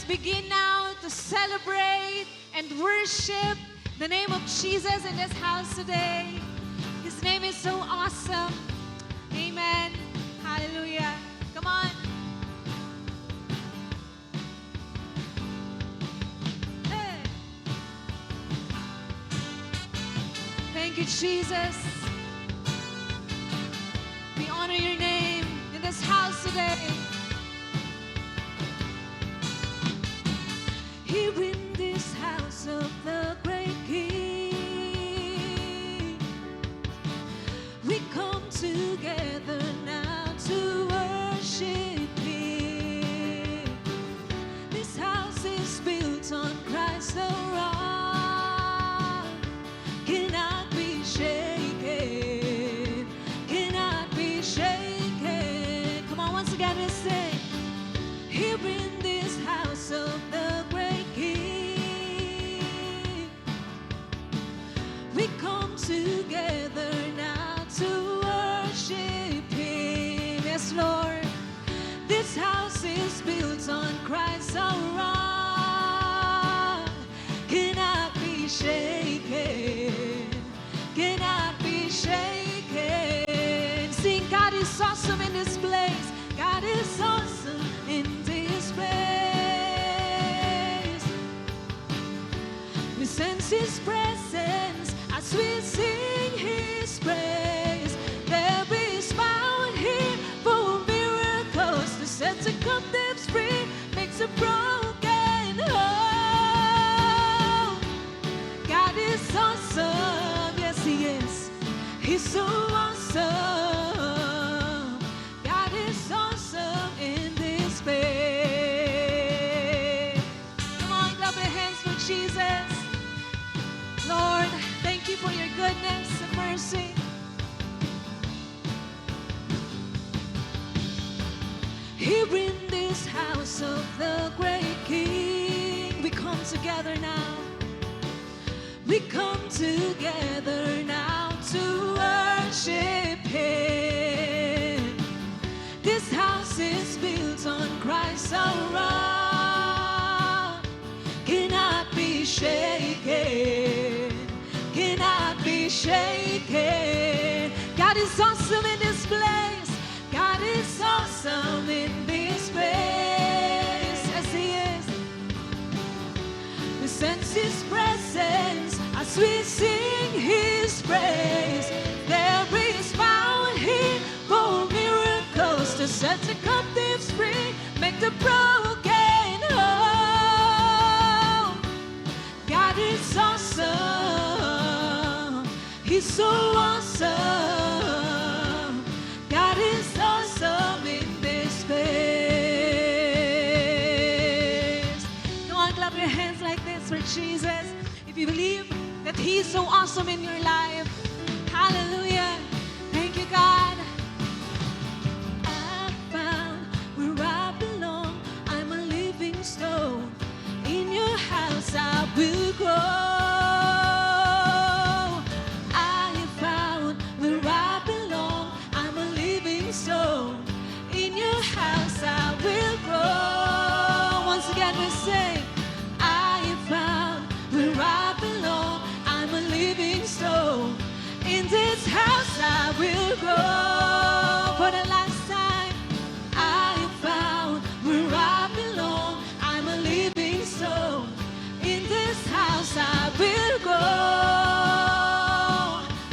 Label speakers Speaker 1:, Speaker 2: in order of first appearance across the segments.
Speaker 1: let's begin now to celebrate and worship the name of Jesus in this house today. His name is so awesome. Amen. Hallelujah. Come on. Hey. Thank you, Jesus. We honor your name in this house today. Here in this house of the great King, we come together now to worship Him. This house is built on Christ the rock, cannot be shaken, cannot be shaken. Come on, once again we sing. Here in this house of the great King, we come together now to worship Him. Yes, Lord. This house is built on Christ our rock, cannot be shaken, cannot be shaken. Sing, God is awesome in this place. God is awesome in this place. We sense His presence as we sing His praise. There is power here for miracles to set the captives free, makes the broken whole. God is awesome, yes He is. He's so awesome. God is awesome in this place. Come on, clap your hands for Jesus. Lord, thank you for your goodness and mercy. Here in this house of the great King, we come together now. We come together now to worship Him. This house is built on Christ our rock, cannot be shaken, cannot be shaken. God is awesome in this place. God is awesome in this place. Yes, He is. We sense His presence as we sing His praise. There is power here for miracles to set the captives free, make the broken whole. God is awesome. He's so awesome. God is awesome in this place. Come on, clap your hands like this for Jesus. If you believe that He's so awesome in your life. Hallelujah. Thank you, God. I found where I belong. I'm a living stone. In your house I will grow. I found where I belong. I'm a living stone. In your house I will grow. Once again we sing. I found where I belong. I'm a living stone. In this house I will grow. For the last time, I found where I belong. I'm a living stone. In this house I will grow.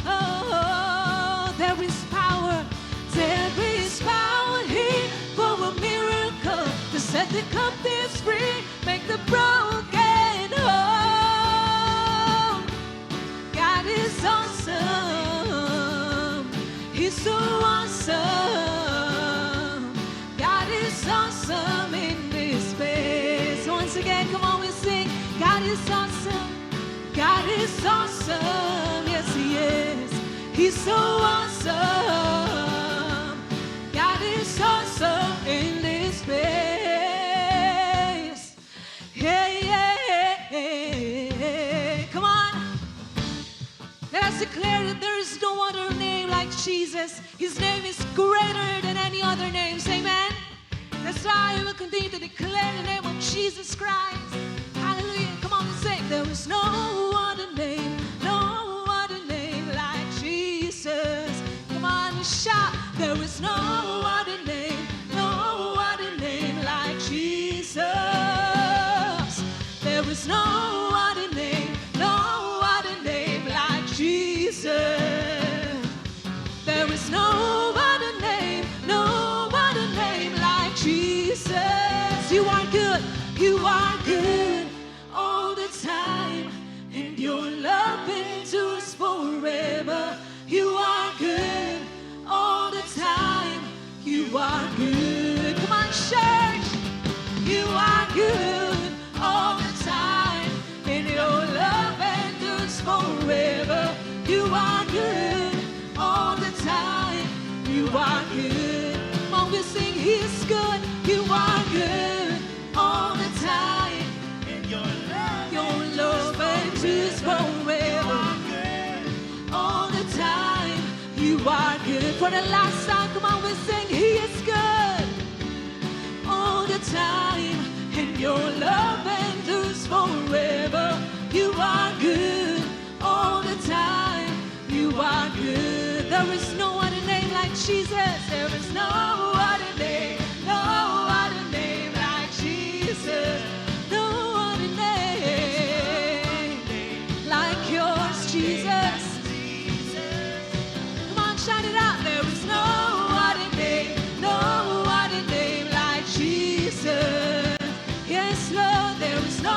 Speaker 1: Oh, there is power. There is power here for a miracle to set the captives free, make the broken whole. God is awesome. He's so awesome. God is awesome in this place. Once again, come on, we sing. God is awesome. God is awesome. Yes, He is. He's so awesome. God is awesome in this place. Yeah, yeah, yeah. Come on. Let us declare that there is no other name like Jesus. His name is greater than any other name. Amen. That's why I will continue to declare the name of Jesus Christ. Hallelujah. Come on and sing. There is no other name, no other name like Jesus. Come on and shout. There is no other name, no other name like Jesus. There is no other name, no other name like Jesus. There is no other name, no other name like Jesus. You are good all the time, and your love endures forever. You are good all the time, you are good. Come on, church. You are good all the time, and your love endures forever. You are good all the time, you are good. Come on, we sing, He's good. You are good all the time, and your love endures forever. All the time, you are good. For the last time, come on, we sing, He is good all the time, and your love endures forever. You are good all the time, you are good. There is no other name like Jesus. There is no other name, no other name like Jesus. No other name like yours, Jesus. Come on, shout it out. There is no other name, no other name like Jesus. Yes, Lord, there is no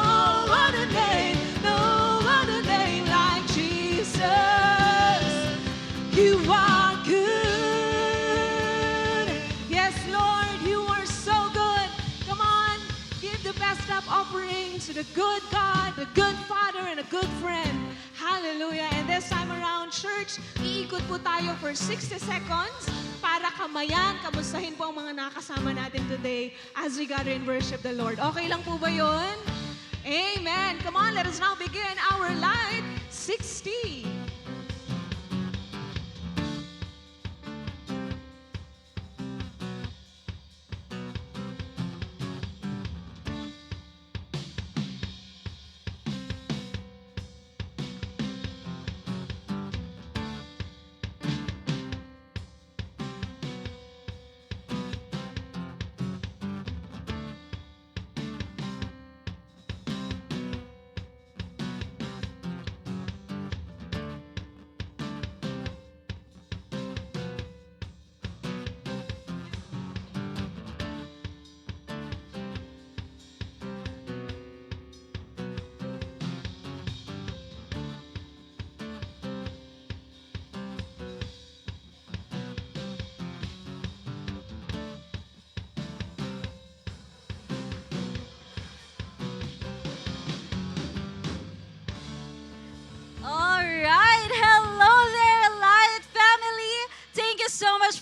Speaker 1: other name, no other name like Jesus. You are good. Yes, Lord, you are so good. Come on, give the best up offering to the good God, the good Father, and a good friend. Hallelujah. And this time around, church, iikot po tayo for 60 seconds para kamayan, kamustahin po ang mga nakasama natin today as we gather and worship the Lord. Okay lang po ba yun? Amen. Come on, let us now begin our Light 60.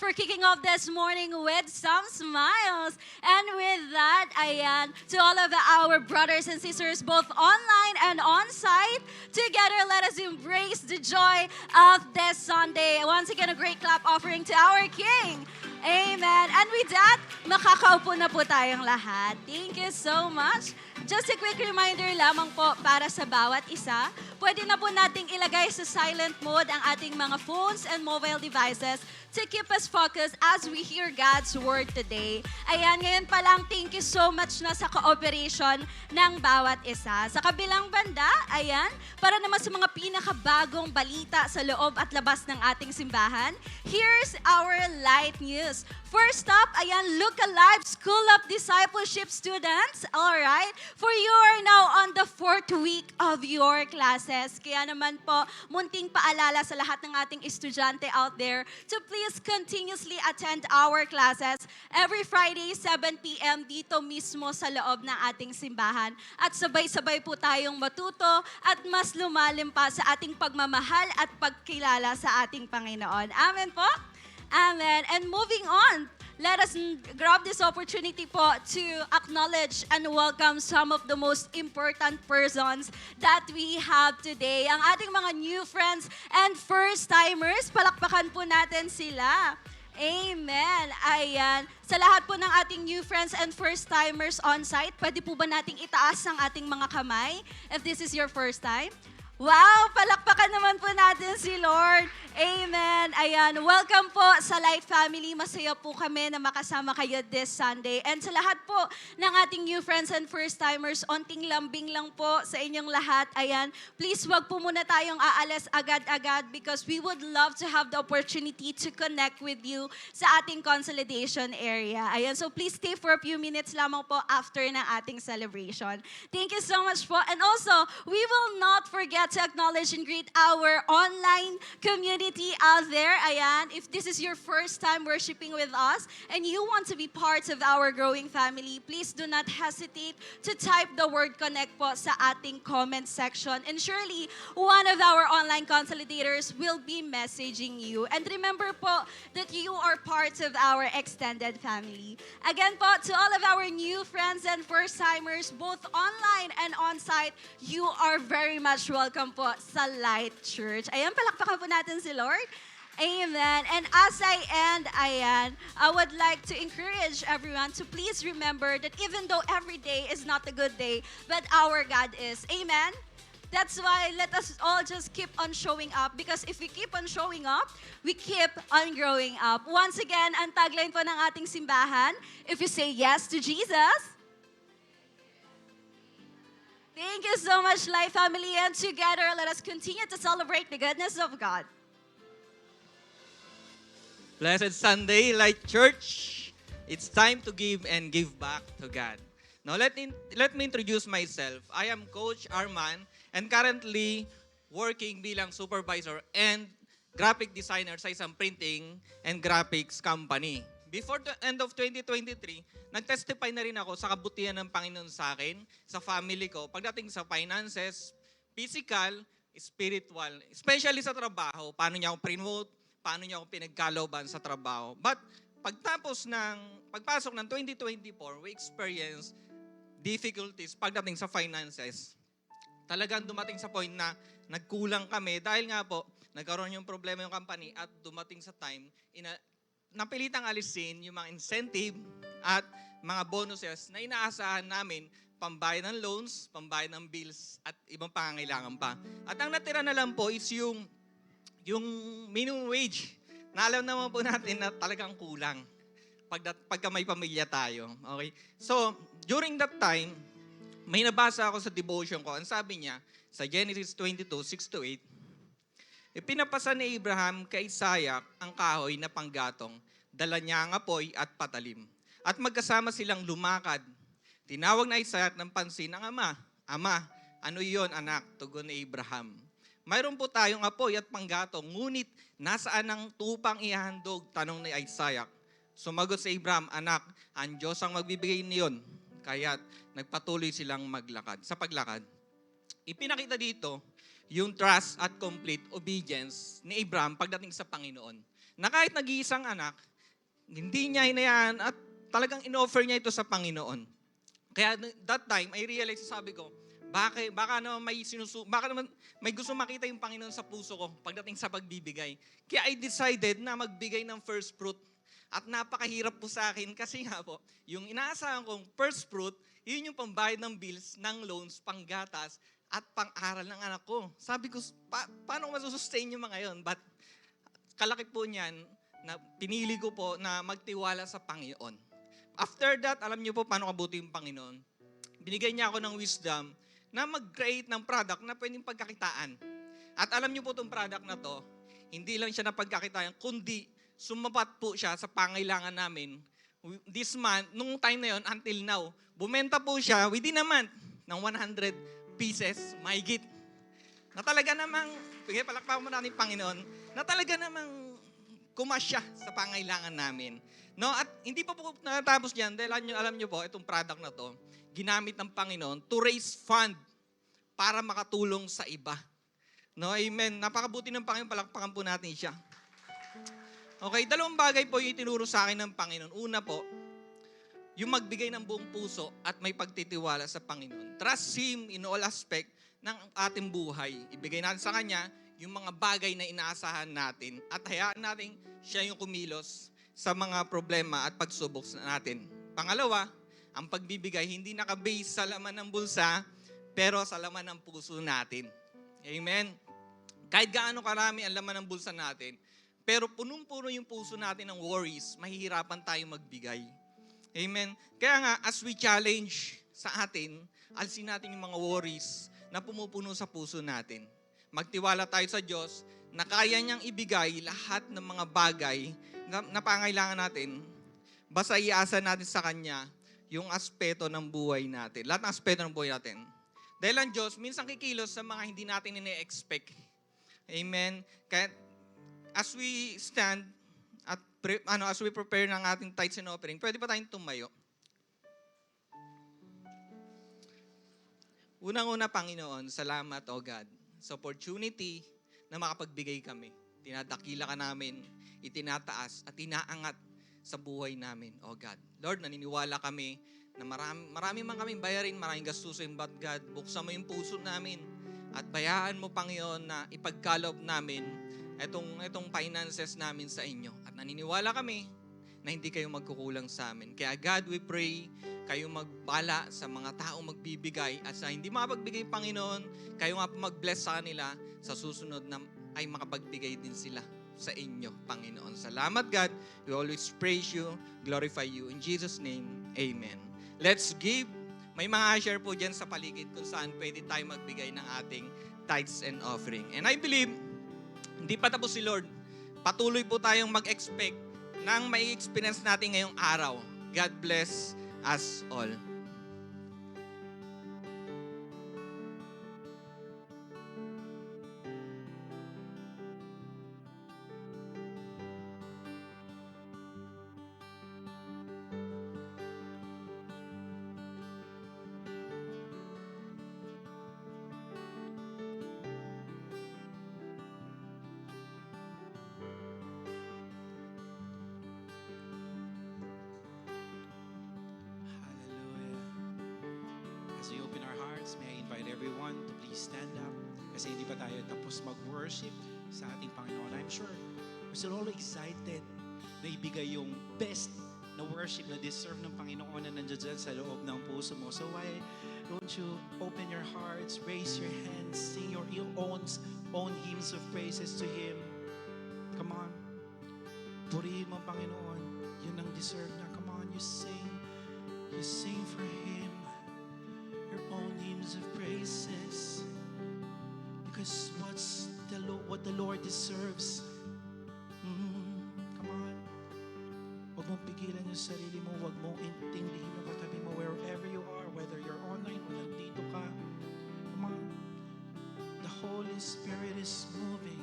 Speaker 2: For kicking off this morning with some smiles. And with that, ayan, to all of our brothers and sisters, both online and on-site, together let us embrace the joy of this Sunday. Once again, a great clap offering to our King. Amen. And with that, makakaupo na po tayong lahat. Thank you so much. Just a quick reminder lamang po para sa bawat isa, pwede na po nating ilagay sa silent mode ang ating mga phones and mobile devices to keep us focused as we hear God's Word today. Ayan, ngayon pa lang, thank you so much na sa cooperation ng bawat isa. Sa kabilang banda, ayan, para naman sa mga pinakabagong balita sa loob at labas ng ating simbahan, here's our light news. First up, ayan, Look Alive School of Discipleship students. Alright, for you are now on the 4th week of your classes. Kaya naman po, munting paalala sa lahat ng ating estudyante out there to please continuously attend our classes every Friday, 7 p.m. dito mismo sa loob ng ating simbahan. At sabay-sabay po tayong matuto at mas lumalim pa sa ating pagmamahal at pagkilala sa ating Panginoon. Amen po? Amen. And moving on, let us grab this opportunity po to acknowledge and welcome some of the most important persons that we have today. Ang ating mga new friends and first-timers, palakpakan po natin sila. Amen. Ayan. Sa lahat po ng ating new friends and first-timers on-site, pwede po ba nating itaas ang ating mga kamay if this is your first time? Wow! Palakpakan naman po natin si Lord. Amen. Ayan. Welcome po sa Light Family. Masaya po kami na makasama kayo this Sunday. And sa lahat po ng ating new friends and first-timers, onting lambing lang po sa inyong lahat. Ayan. Please wag po muna tayong aalis agad-agad because we would love to have the opportunity to connect with you sa ating consolidation area. Ayan. So please stay for a few minutes lamang po after ng ating celebration. Thank you so much po. And also, we will not forget to acknowledge and greet our online community out there. Ayan, if this is your first time worshiping with us and you want to be part of our growing family, please do not hesitate to type the word connect po sa ating comment section. And surely, one of our online consolidators will be messaging you. And remember po that you are part of our extended family. Again po, to all of our new friends and first-timers, both online and on-site, you are very much welcome po sa Light Church. Ayan, palakpakan po natin si Lord. Amen. And as I end, ayan, I would like to encourage everyone to please remember that even though every day is not a good day, but our God is. Amen? That's why let us all just keep on showing up because if we keep on showing up, we keep on growing up. Once again, ang tagline po ng ating simbahan, if you say yes to Jesus, thank you so much, Life Family, and together, let us continue to celebrate the goodness of God.
Speaker 3: Blessed Sunday, Light Church. It's time to give and give back to God. Now, let me introduce myself. I am Coach Arman and currently working bilang supervisor and graphic designer sa isang printing and graphics company. Before the end of 2023, nag-testify na rin ako sa kabutihan ng Panginoon sa akin, sa family ko, pagdating sa finances, physical, spiritual, especially sa trabaho, paano niya ako promote, paano niya ako pinagkalooban sa trabaho. But pagpasok ng 2024, we experience difficulties pagdating sa finances. Talagang dumating sa point na nagkulang kami dahil nga po, nagkaroon yung problema yung company at dumating sa time, napilitang alisin yung mga incentive at mga bonuses na inaasahan namin pambayad ng loans, pambayad ng bills at ibang pangangailangan pa. At ang natira na lang po is yung minimum wage na alam naman po natin na talagang kulang pagka may pamilya tayo. Okay? So, during that time, may nabasa ako sa devotion ko. Ang sabi niya, sa Genesis 22:6-8, ipinapasa ni Abraham kay Isaac ang kahoy na panggatong, dala niya ang apoy at patalim. At magkasama silang lumakad. Tinawag na Isaac ng pansin ang ama. Ama, ano iyon anak? Tugon ni Abraham. Mayroon po tayong apoy at panggatong, ngunit nasaan ang tupang ihahandog? Tanong ni Isaac. Sumagot si Abraham, anak, ang Diyos ang magbibigay niyon. Kaya't nagpatuloy silang sa paglakad. Ipinakita dito yung trust at complete obedience ni Abraham pagdating sa Panginoon. Na kahit nag-iisang anak, hindi niya hinayaan at talagang in-offer niya ito sa Panginoon. Kaya that time, I realized, sabi ko, baka naman may gusto makita yung Panginoon sa puso ko pagdating sa pagbibigay. Kaya I decided na magbigay ng first fruit. At napakahirap po sa akin kasi nga po, yung inaasahan kong first fruit, yun yung pambayad ng bills, ng loans, panggatas, at pang-aral ng anak ko. Sabi ko, paano ko masusustain yung mga yun? But kalaki po niyan na pinili ko po na magtiwala sa Panginoon. After that, alam niyo po paano kabuti yung Panginoon. Binigay niya ako ng wisdom na mag-create ng product na pwedeng pagkakitaan. At alam niyo po itong product na to, hindi lang siya na pagkakitaan, kundi sumapat po siya sa pangailangan namin. This month, nung time na yon until now, bumenta po siya within a month ng 100 pieces, mahigit. Na talaga namang, palakpakan mo natin Panginoon, na talaga namang kumasya sa pangailangan namin. No? At hindi pa po natapos diyan dahil alam niyo po, itong product na to, ginamit ng Panginoon to raise fund para makatulong sa iba. No, amen. Napakabuti ng Panginoon, palakpakan po natin siya. Okay, dalawang bagay po yung itinuro sa akin ng Panginoon. Una po, yung magbigay ng buong puso at may pagtitiwala sa Panginoon. Trust Him in all aspect ng ating buhay. Ibigay natin sa Kanya yung mga bagay na inaasahan natin at hayaan natin siya yung kumilos sa mga problema at pagsubok natin. Pangalawa, ang pagbibigay hindi naka-base sa laman ng bulsa, pero sa laman ng puso natin. Amen? Kahit gaano karami ang laman ng bulsa natin, pero punong-puno yung puso natin ng worries, mahihirapan tayong magbigay. Amen? Kaya nga, as we challenge sa atin, alisin natin yung mga worries na pumupuno sa puso natin. Magtiwala tayo sa Diyos na kaya niyang ibigay lahat ng mga bagay na pangailangan natin, basta iasa natin sa Kanya yung aspeto ng buhay natin. Lahat ng aspeto ng buhay natin. Dahil ang Diyos, minsan kikilos sa mga hindi natin ine-expect. Amen? Kaya as we stand at as we prepare ng ating tithes and offering, pwede pa tayong tumayo. Unang-una, Panginoon, salamat, O God, sa opportunity na makapagbigay kami. Tinadakila ka namin, itinataas at inaangat sa buhay namin, O God. Lord, naniniwala kami na marami man kaming bayarin, maraming gastusin, but God, buksan mo yung puso namin at bayaan mo, Panginoon, na ipagkaloob namin itong finances namin sa inyo. At naniniwala kami na hindi kayo magkukulang sa amin. Kaya God, we pray, kayo magbala sa mga taong magbibigay at sa hindi makapagbigay, Panginoon, kayo nga po mag-bless sa kanila sa susunod na ay makapagbigay din sila sa inyo, Panginoon. Salamat, God. We always praise you, glorify you. In Jesus' name, amen. Let's give. May mga share po dyan sa paligid kung saan pwede tayo magbigay ng ating tithes and offering. And I believe, hindi pa tapos si Lord. Patuloy po tayong mag-expect ng may experience natin ngayong araw. God bless us all.
Speaker 4: As we open our hearts, may I invite everyone to please stand up kasi hindi pa tayo tapos mag-worship sa ating Panginoon. I'm sure we're still all excited na ibigay yung best na worship na deserve ng Panginoon na nandiyan dyan sa loob ng puso mo. So why don't you open your hearts, raise your hands, sing your own hymns of praises to Him. Come on. Purihin mo, Panginoon. Yun ang deserve niya. Come on, you sing. You sing for Him. Your own hymns of praises, because what the Lord deserves. Come on. Huwag mong pigilan yung sarili mo. Huwag mong intindihin yung katabi mo wherever you are, whether you're online o nandito ka. Come on. The Holy Spirit is moving.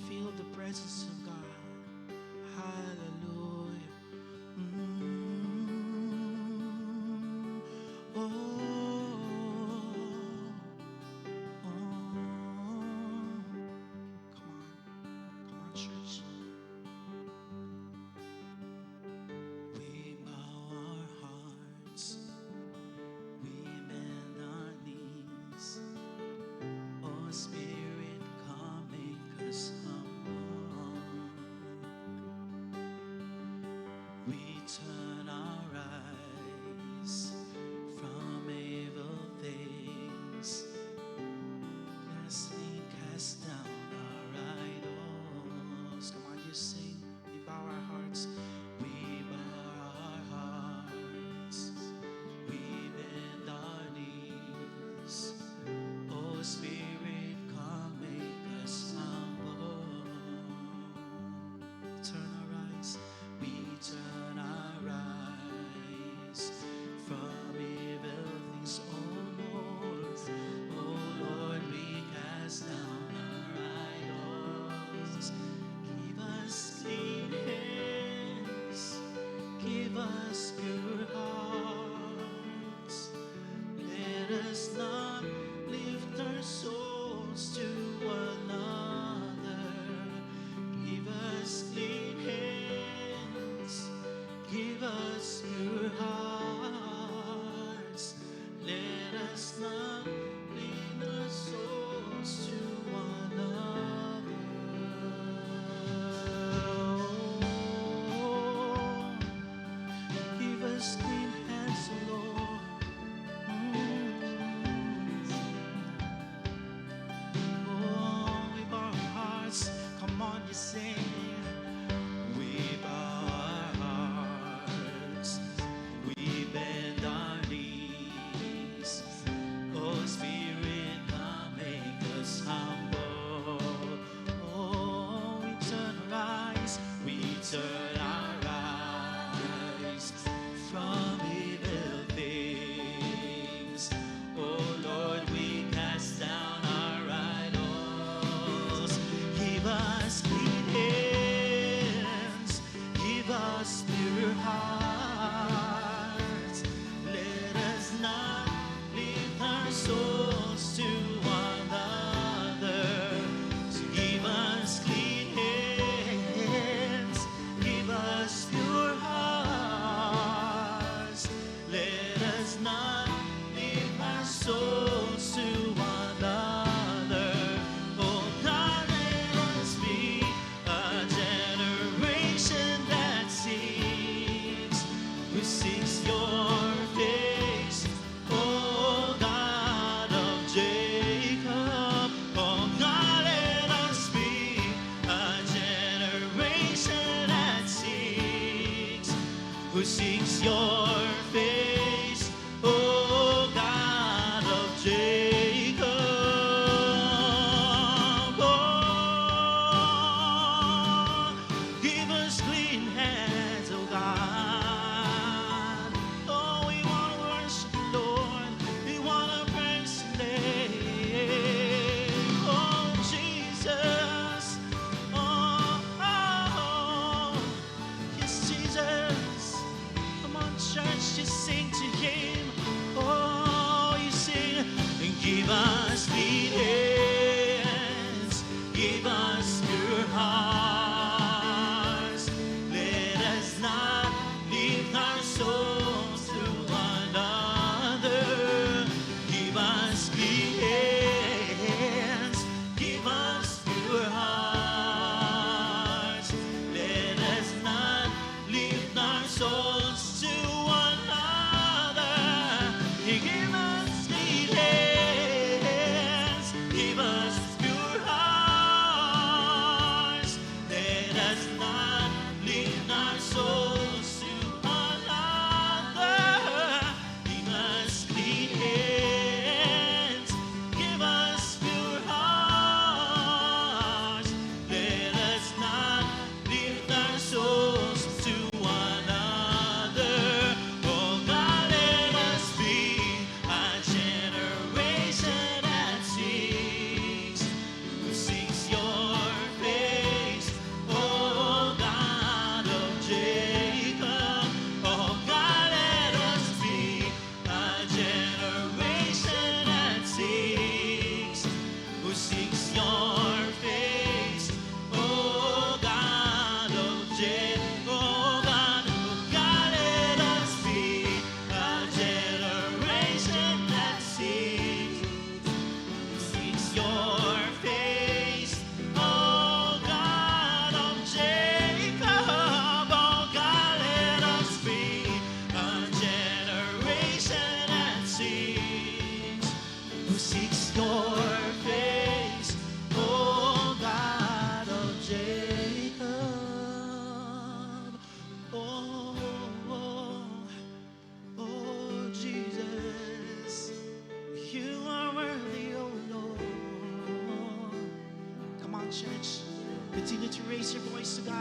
Speaker 4: Feel the presence of God. Hallelujah. Spirit, come make us humble. We turn our eyes from evil things. Lastly, cast down our idols. Come on, you sing. We bow our hearts. We bow our hearts. We bend our knees. Oh, Spirit. Turn our eyes, we turn our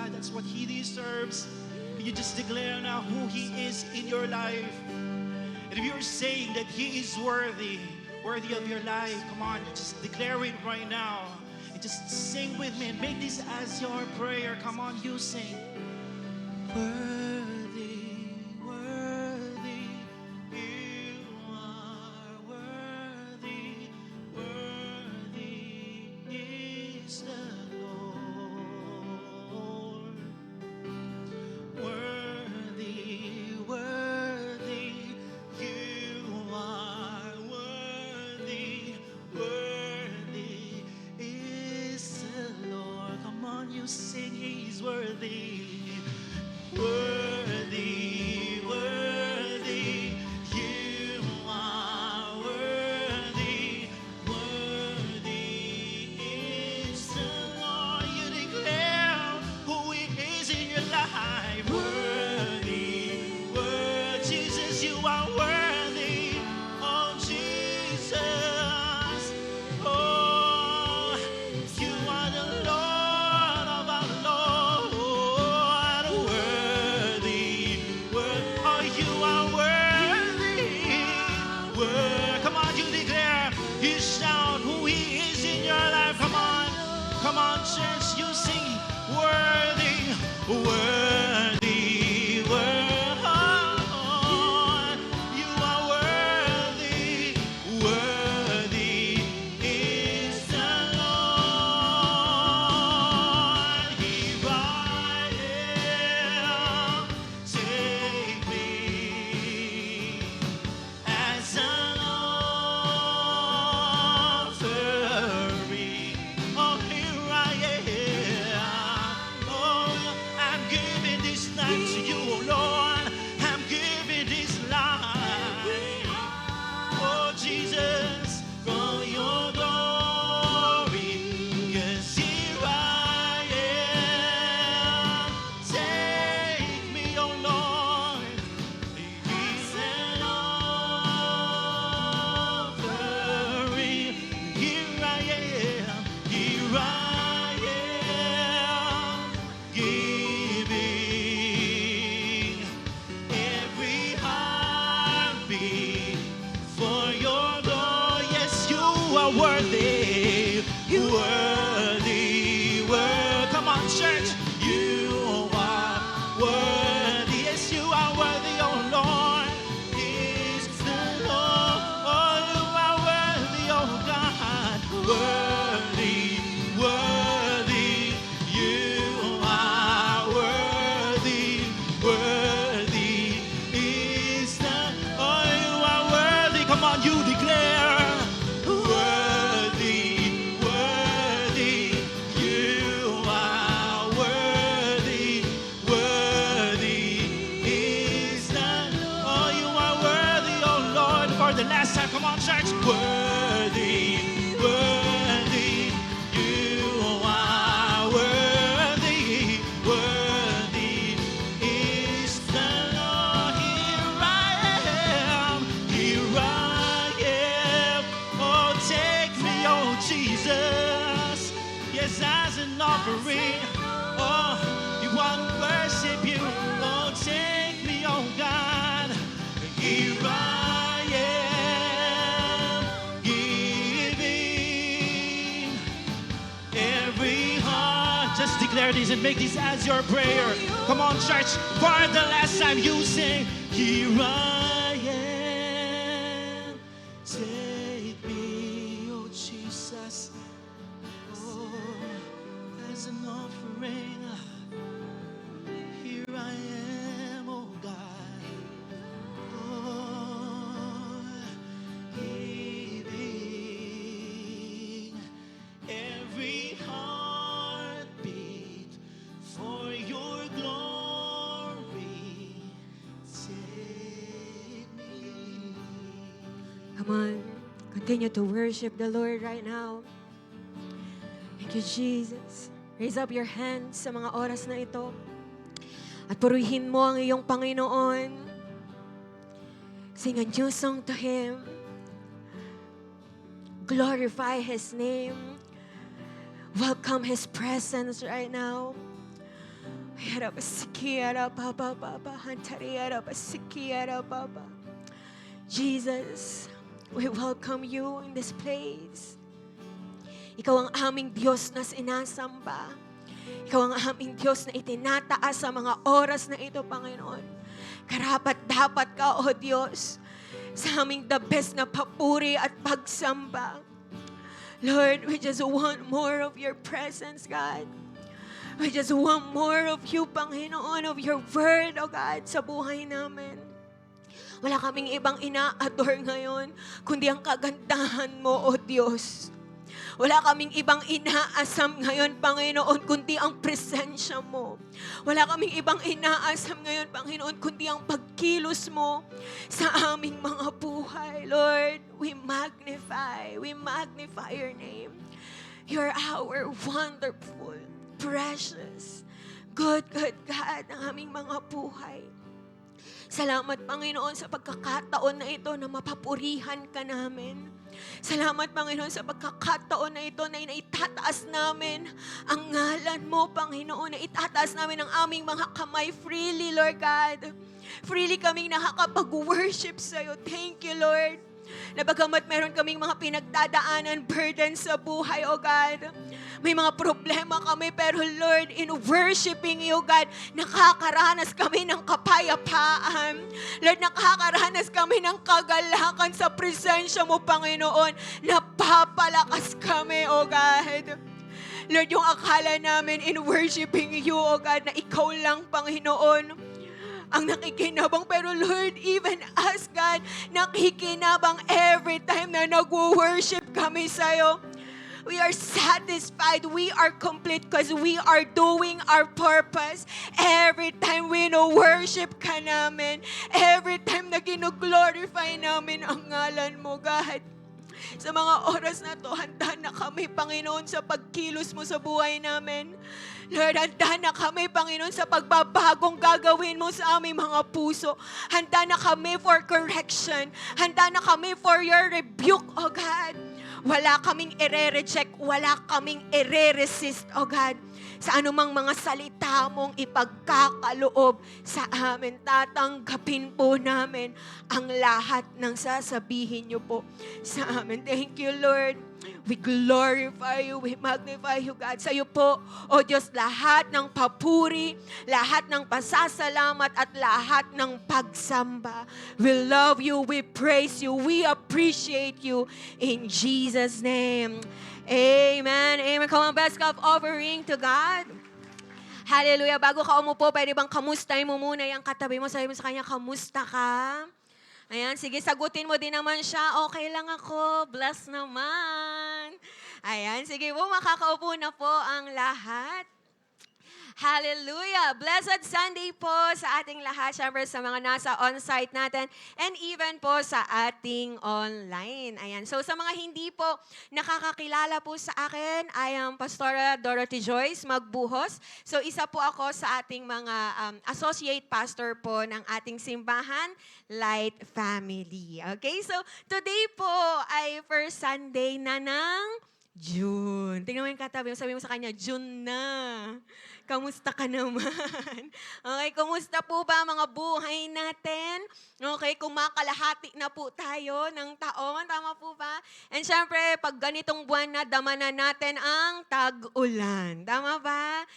Speaker 4: God. That's what He deserves. Can you just declare now who He is in your life? And if you're saying that He is worthy of your life, come on, just declare it right now. And just sing with me and make this as your prayer. Come on, you sing. Worthy, worthy, you are worthy, worthy is the Lord. Worthy, worthy, you are worthy, worthy is the Lord. Come on, you sing, He's worthy. Worthy, worthy, you are worthy, worthy is the Lord. You declare who He is in your life. Worthy, worthy, Jesus, you are worthy. Oh, Jesus, oh, you are the Lord of our Lord. Worthy, worthy, oh, you are worthy. Come on, you declare, you shout who He is in your life. Come on, church, you sing, worthy, worthy, you are worthy, worthy is the Lord. Here I am, take me as an offering. Oh, here I am. Oh, I'm giving this life to you, oh Lord. I'm giving this life. Oh, Jesus, for your glory. Yes, here I am. Take me, oh Lord. He's an offering. Here I am, giving every heartbeat for your glory. Yes, you are worthy, worthy, worthy. Come on, church, you are worthy. Yes, you are worthy, oh Lord. Is the Lord. Oh, you are worthy, oh God. Worthy, worthy. You are worthy, worthy is the. Oh, you are worthy. Come on, you declare. Worthy, worthy, you are worthy, worthy is the. Oh, you are worthy, oh Lord, for the last time. Come on, church. Worthy, worthy, you are worthy, worthy is the Lord. Here I am, here I am. Oh, take me, oh Jesus. Yes, as an offering. Oh, you want to worship you. Oh, take me, oh God. Here I am, giving every heart. Just declare this and make this as your prayer. Come on, church. For the last time you sing, here I am. Take me, oh Jesus. Oh, as an offering. Here I am, oh God. Oh, giving every heartbeat for your glory. Take me.
Speaker 1: Come on, continue to worship the Lord right now. Thank you, Jesus. Raise up your hands sa mga oras na ito. At purihin mo ang iyong Panginoon. Sing a new song to Him. Glorify His name. Welcome His presence right now. Jesus, we welcome you in this place. Ikaw ang aming Diyos na sinasamba. Ikaw ang aming Diyos na itinataas sa mga oras na ito, Panginoon. Karapat-dapat ka, O Diyos, sa aming the best na papuri at pagsamba. Lord, we just want more of your presence, God. We just want more of you, Panginoon, of your word, O God, sa buhay namin. Wala kaming ibang ina-adore ngayon, kundi ang kagandahan mo, O Diyos. Wala kaming ibang inaasam ngayon, Panginoon, kundi ang presensya mo. Wala kaming ibang inaasam ngayon, Panginoon, kundi ang pagkilos mo sa aming mga buhay. Lord, we magnify your name. You're our wonderful, precious, good God ng aming mga buhay. Salamat, Panginoon, sa pagkakataon na ito na mapapurihan ka namin. Salamat, Panginoon, sa pagkakataon na ito na itataas namin ang ngalan mo, Panginoon, na itataas namin ang aming mga kamay freely, Lord God. Freely kaming nakakapag-worship sa'yo. Thank you, Lord. Na bagamat meron kaming mga pinagdadaanan, burden sa buhay, O God. May mga problema kami, pero Lord, in worshiping you, God, nakakaranas kami ng kapayapaan. Lord, nakakaranas kami ng kagalakan sa presensya mo, Panginoon. Napapalakas kami, O God. Lord, yung akala namin in worshiping you, O God, na ikaw lang, Panginoon, ang nakikinabang. Pero Lord, even us, God, nakikinabang every time na nag-worship kami sa'yo. We are satisfied. We are complete because we are doing our purpose. Every time we worship ka namin, every time na gino-glorify namin ang ngalan mo, God. Sa mga oras na to, handa na kami, Panginoon, sa pagkilos mo sa buhay namin. Lord, handa na kami, Panginoon, sa pagbabagong gagawin mo sa aming mga puso. Handa na kami for correction. Handa na kami for your rebuke, O God. Wala kaming ire-reject, wala kaming ire-resist, O God, sa anumang mga salita mong ipagkakaloob sa amin. Tatanggapin po namin ang lahat ng sasabihin niyo po sa amin. Thank you, Lord. We glorify you, we magnify you, God. Sa iyo po, O Diyos, lahat ng papuri, lahat ng pasasalamat, at lahat ng pagsamba. We love you, we praise you, we appreciate you. In Jesus' name, amen. Amen. Come on, best cup offering to God. Hallelujah. Bago ka umupo, pwede bang kamustay mo muna yung katabi mo? Sabi mo sa kanya, kamusta ka? Ayan, sige, sagutin mo din naman siya. Okay lang ako, bless naman. Ayan, sige po, makakaupo na po ang lahat. Hallelujah! Blessed Sunday po sa ating lahat, syempre sa mga nasa on-site natin, and even po sa ating online. Ayan. So sa mga hindi po nakakakilala po sa akin, I am Pastora Dorothy Joyce Magbuhos. So isa po ako sa ating mga associate pastor po ng ating simbahan, Light Family. Okay, so today po ay first Sunday na ng June. Tingnan mo yung katabi mo, sabi mo sa kanya, June na. Kamusta ka naman? Okay, kumusta po ba mga buhay natin? Okay, kumakalahati na po tayo ng taon, tama po ba? And syempre, pag ganitong buwan na, dama na natin ang tag-ulan. Tama ba?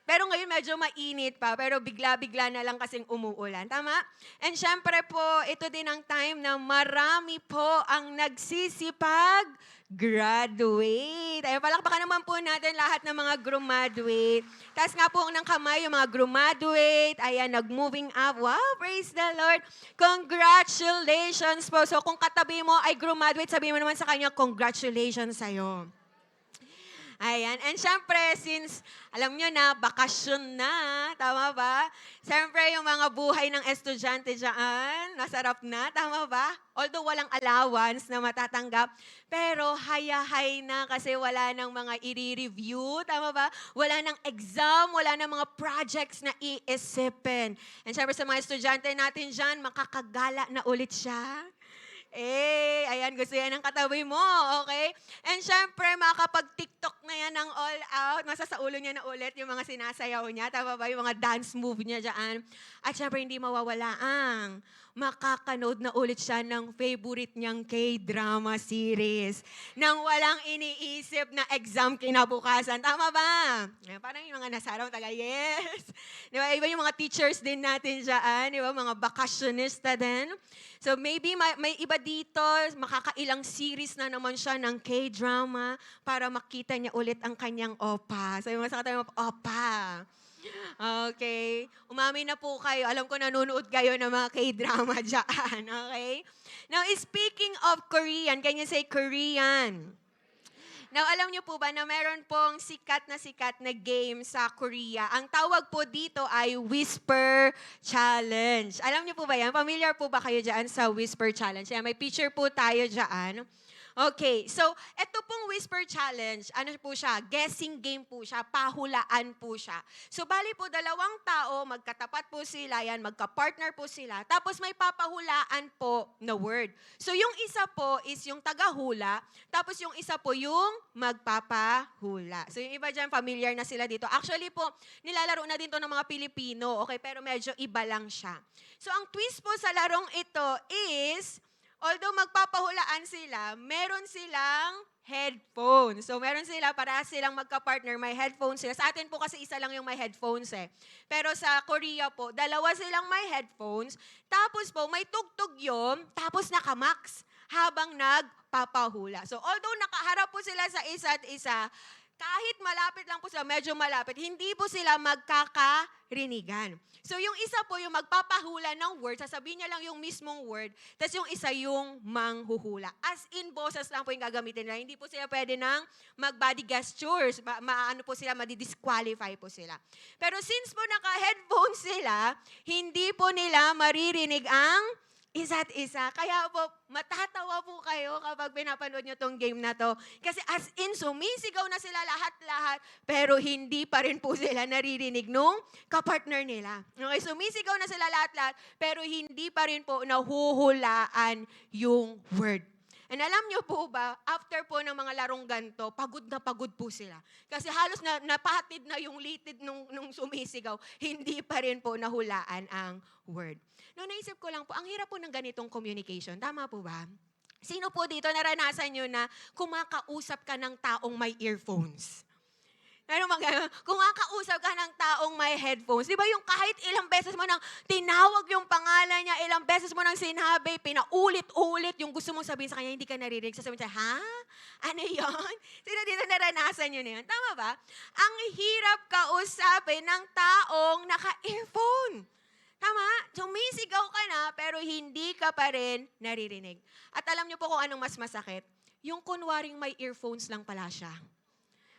Speaker 1: Pero ngayon medyo mainit pa, pero bigla-bigla na lang kasing umuulan. Tama? And syempre po, ito din ang time na marami po ang nagsisipag graduate. Ayun, palakpakan naman po natin lahat ng mga graduate. Taas nga po ng kamay yung mga graduate. Ayan, nag-moving up. Wow, praise the Lord. Congratulations po. So kung katabi mo ay graduate, sabihin mo naman sa kanya, congratulations sa'yo. Ayan. And syempre, since alam nyo na, bakasyon na, tama ba? Syempre, yung mga buhay ng estudyante dyan, nasarap na, tama ba? Although walang allowance na matatanggap, pero hayahay na kasi wala nang mga i-review, tama ba? Wala nang exam, wala nang mga projects na iisipin. And syempre, sa mga estudyante natin dyan, makakagala na ulit siya.
Speaker 5: Ayan, gusto yan ng katabi mo, okay? And syempre, makakapag-TikTok na yan ng all out. Masasaulo niya na ulit yung mga sinasayaw niya. Tama ba? Yung mga dance move niya dyan. At syempre, hindi mawawala ang makakanood na ulit siya ng favorite niyang K-drama series nang walang iniisip na exam kinabukasan. Tama ba? Parang yung mga nasaraw taga, yes. Di ba? Iba yung mga teachers din natin dyan. Di ba? Mga bakasyonista din. So maybe may iba dito, makakailang series na naman siya ng K-drama para makita niya ulit ang kanyang opa. So yung mga sakata yung opa. Okay. Umamin na po kayo. Alam ko nanonood kayo ng mga K-drama dyan. Okay? Now, speaking of Korean, can you say Korean? Now, alam niyo po ba na meron pong sikat na game sa Korea? Ang tawag po dito ay Whisper Challenge. Alam niyo po ba yan? Familiar po ba kayo dyan sa Whisper Challenge? Yan, may picture po tayo dyan. Okay, so ito pong Whisper Challenge, ano po siya? Guessing game po siya, pahulaan po siya. So bali po, dalawang tao, magkatapat po sila, yan, magka-partner po sila, tapos may papahulaan po na word. So yung isa po is yung tagahula, tapos yung isa po yung magpapahula. So yung iba dyan, familiar na sila dito. Actually po, nilalaro na din to ng mga Pilipino, okay, pero medyo iba lang siya. So ang twist po sa larong ito is, although magpapahulaan sila, meron silang headphones. So, meron sila, para silang magka-partner, may headphones sila. Sa atin po kasi isa lang yung may headphones eh. Pero sa Korea po, dalawa silang may headphones. Tapos po, may tugtog yun, tapos nakamax habang nagpapahula. So, although nakaharap po sila sa isa't isa, kahit malapit lang po sila, medyo malapit, hindi po sila magkakarinigan. So yung isa po yung magpapahula ng word, sasabihin niya lang yung mismong word, tapos yung isa yung manghuhula. As in, boses lang po yung gagamitin nila. Hindi po sila pwede ng mag-body gestures. Maano po sila, madi-disqualify po sila. Pero since po naka-headphone sila, hindi po nila maririnig ang isa't isa. Kaya po, matatawa po kayo kapag pinapanood nyo tong game na to. Kasi as in, sumisigaw na sila lahat-lahat, pero hindi pa rin po sila naririnig nung kapartner nila. Okay, sumisigaw na sila lahat-lahat, pero hindi pa rin po nahuhulaan yung word. And alam nyo po ba, after po ng mga larong ganto, pagod na pagod po sila. Kasi halos napatid na yung litid nung sumisigaw, hindi pa rin po nahulaan ang word. No, naisip ko lang po, ang hirap po ng ganitong communication. Tama po ba? Sino po dito naranasan nyo na kumakausap ka ng taong may earphones? Pero kung kakausap ka ng taong may headphones, di ba yung kahit ilang beses mo nang tinawag yung pangalan niya, ilang beses mo nang sinabi, pinaulit-ulit yung gusto mong sabihin sa kanya, hindi ka naririnig. Sasabihin siya, ha? Ano yun? Sino dito naranasan yun na yun? Tama ba? Ang hirap kausapin ng taong naka-earphone. Tama? Sumisigaw ka na, pero hindi ka pa rin naririnig. At alam niyo po kung anong mas masakit? Yung kunwaring may earphones lang pala siya.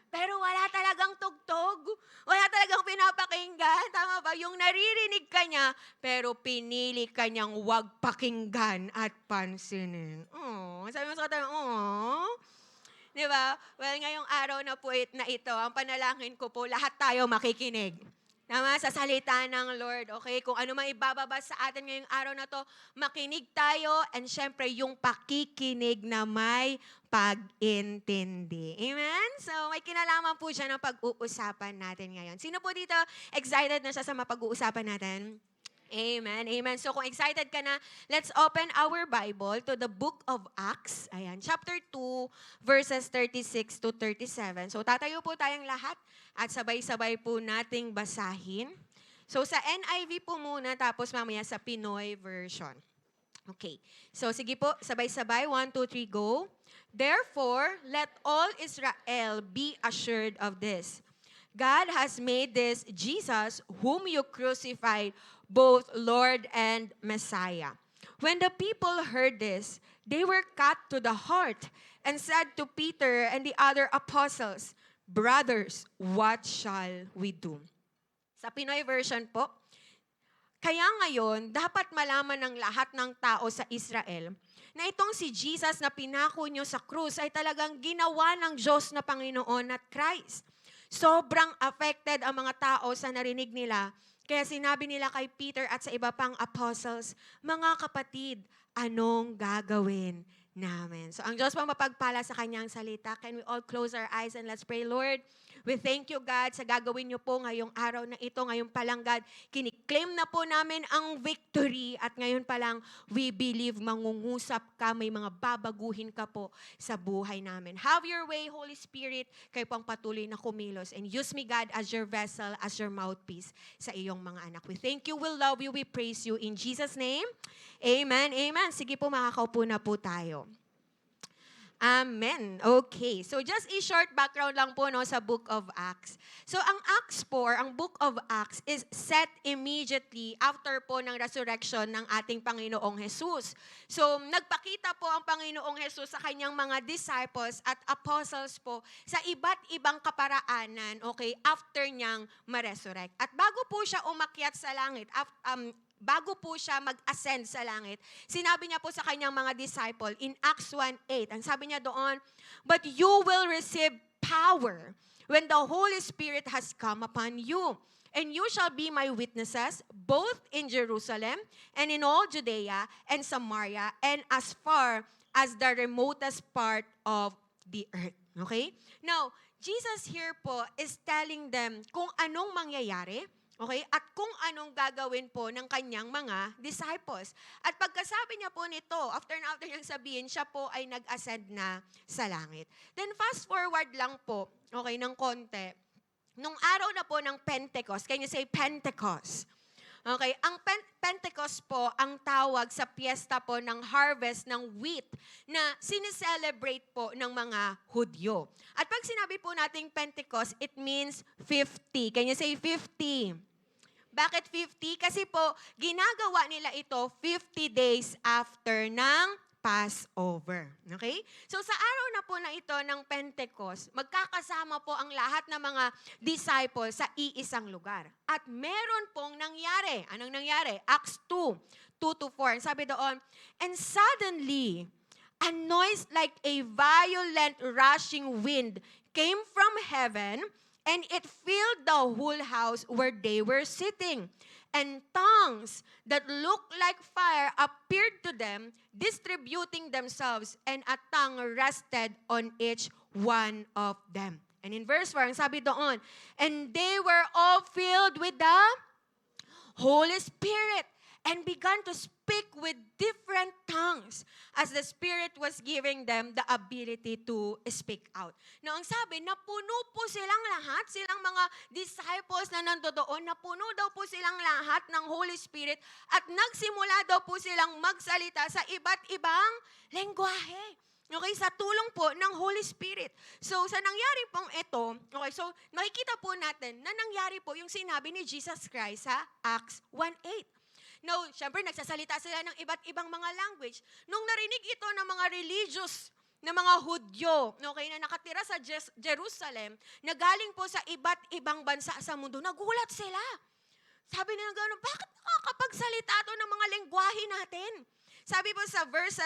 Speaker 5: Pero wala talagang tugtog. Wala talagang pinapakinggan. Tama ba? Yung naririnig ka niya, pero pinili ka niyang huwag pakinggan at pansinin. Oh, sabi mo sa katabi, oh. Di ba? Well, ngayong araw na po na ito, ang panalangin ko po, lahat tayo makikinig. Tama? Sa salita ng Lord, okay? Kung ano mang ibababas sa atin ngayong araw na to, makinig tayo, and syempre yung pakikinig na may pag-intindi. Amen? So, may kinalaman po siya ng pag-uusapan natin ngayon. Sino po dito excited na siya sa mapag-uusapan natin? Amen, amen. So kung excited ka na, let's open our Bible to the book of Acts. Ayan, chapter 2, verses 36 to 37. So tatayo po tayong lahat at sabay-sabay po nating basahin. So sa NIV po muna, tapos mamaya sa Pinoy version. Okay, so sige po, sabay-sabay. 1, 2, 3, go. Therefore, let all Israel be assured of this. God has made this Jesus, whom you crucified, both Lord and Messiah. When the people heard this, they were cut to the heart and said to Peter and the other apostles, "Brothers, what shall we do?" Sa Pinoy version po, kaya ngayon, dapat malaman ng lahat ng tao sa Israel na itong si Jesus na pinako nyo sa krus ay talagang ginawa ng Diyos na Panginoon at Christ. Sobrang affected ang mga tao sa narinig nila. Kaya sinabi nila kay Peter at sa iba pang apostles, mga kapatid, anong gagawin namin? So ang Diyos po mapagpala sa kanyang salita. Can we all close our eyes and let's pray, Lord? We thank you, God, sa gagawin niyo po ngayong araw na ito. Ngayon pa lang, God, kiniklaim na po namin ang victory. At ngayon pa lang, we believe mangungusap ka, may mga babaguhin ka po sa buhay namin. Have your way, Holy Spirit. Kayo pong patuloy na kumilos. And use me, God, as your vessel, as your mouthpiece sa iyong mga anak. We thank you, we love you, we praise you. In Jesus' name, amen, amen. Sige po, makakaupo na po tayo. Amen. Okay. So just a short background lang po no sa Book of Acts. So ang Acts 4, ang Book of Acts is set immediately after po ng resurrection ng ating Panginoong Jesus. So nagpakita po ang Panginoong Jesus sa kanyang mga disciples at apostles po sa iba't ibang kaparaanan, okay, after niyang ma-resurrect. At bago po siya umakyat sa langit, bago po siya mag-ascend sa langit, sinabi niya po sa kanyang mga disciple in Acts 1:8, ang sabi niya doon, but you will receive power when the Holy Spirit has come upon you. And you shall be my witnesses both in Jerusalem and in all Judea and Samaria and as far as the remotest part of the earth. Okay? Now, Jesus here po is telling them kung anong mangyayari. Okay? At kung anong gagawin po ng kanyang mga disciples. At pagkasabi niya po nito, after niyang sabihin, siya po ay nag-ascend na sa langit. Then fast forward lang po, okay, ng konti. Nung araw na po ng Pentecost, can you say Pentecost? Okay, ang Pentecost po ang tawag sa piyesta po ng harvest ng wheat na sineselebrate po ng mga Hudyo. At pag sinabi po nating Pentecost, it means 50. Can you say 50? Bakit 50? Kasi po, ginagawa nila ito 50 days after ng Passover. Okay? So sa araw na po na ito ng Pentecost, magkakasama po ang lahat ng mga disciples sa iisang lugar. At meron pong nangyari. Anong nangyari? Acts 2, 2-4. Sabi doon, and suddenly, a noise like a violent rushing wind came from heaven, and it filled the whole house where they were sitting. And tongues that looked like fire appeared to them, distributing themselves, and a tongue rested on each one of them. And in verse 4, ang sabi doon, and they were all filled with the Holy Spirit and began to speak with different tongues as the Spirit was giving them the ability to speak out. Now, ang sabi, napuno po silang lahat, silang mga disciples na nandoon, napuno daw po silang lahat ng Holy Spirit at nagsimula daw po silang magsalita sa iba't ibang lengguwahe. Okay, sa tulong po ng Holy Spirit. So, sa nangyari pong ito, okay, so makikita po natin na nangyari po yung sinabi ni Jesus Christ sa Acts 1:8. Now, syempre, nagsasalita sila ng iba't ibang mga language. Nung narinig ito ng mga religious na mga Hudyo, okay, na nakatira sa Jerusalem, na galing po sa iba't ibang bansa sa mundo, nagulat sila. Sabi nila gano'n, bakit nakakapagsalita ito ng mga lengguwahe natin? Sabi po sa verse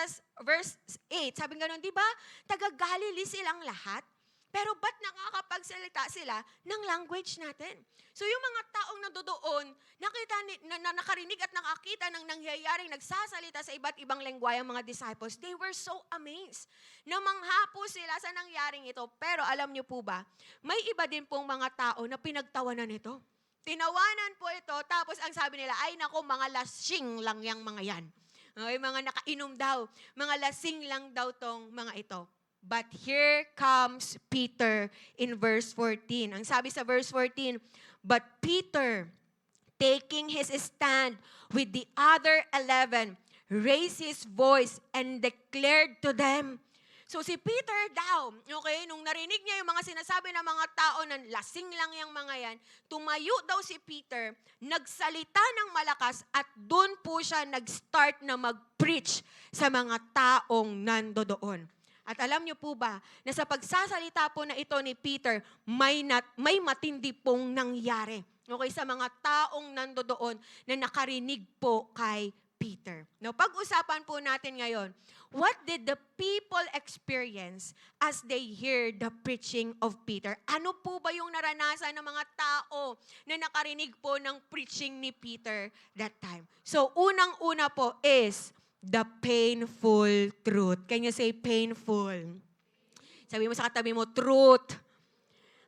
Speaker 5: 8, sabi gano'n, di ba, taga-Galilee silang lahat? Pero ba't nakakapagsalita sila ng language natin? So yung mga taong nandoon, nakarinig at nakakita ng nangyayaring nagsasalita sa iba't ibang lengguwahe ang mga disciples, they were so amazed. Namangha po sila sa nangyaring ito. Pero alam niyo po ba, may iba din pong mga tao na pinagtawanan ito. Tinawanan po ito, tapos ang sabi nila, ay nako, mga lasing lang yang mga yan. Okay, mga nakainom daw, mga lasing lang daw tong mga ito. But here comes Peter in verse 14. Ang sabi sa verse 14, but Peter, taking his stand with the other 11, raised his voice and declared to them. So si Peter daw, okay, nung narinig niya yung mga sinasabi ng mga tao na lasing lang yung mga yan, tumayo daw si Peter, nagsalita ng malakas at doon po siya nag-start na mag-preach sa mga taong nandoon. At alam niyo po ba, na sa pagsasalita po na ito ni Peter, may matindi pong nangyari. Okay, sa mga taong nandoon na nakarinig po kay Peter. No, pag-usapan po natin ngayon, what did the people experience as they hear the preaching of Peter? Ano po ba yung naranasan ng mga tao na nakarinig po ng preaching ni Peter that time? So, unang-una po is the painful truth. Can you say painful? Sabi mo sa katabi mo, truth.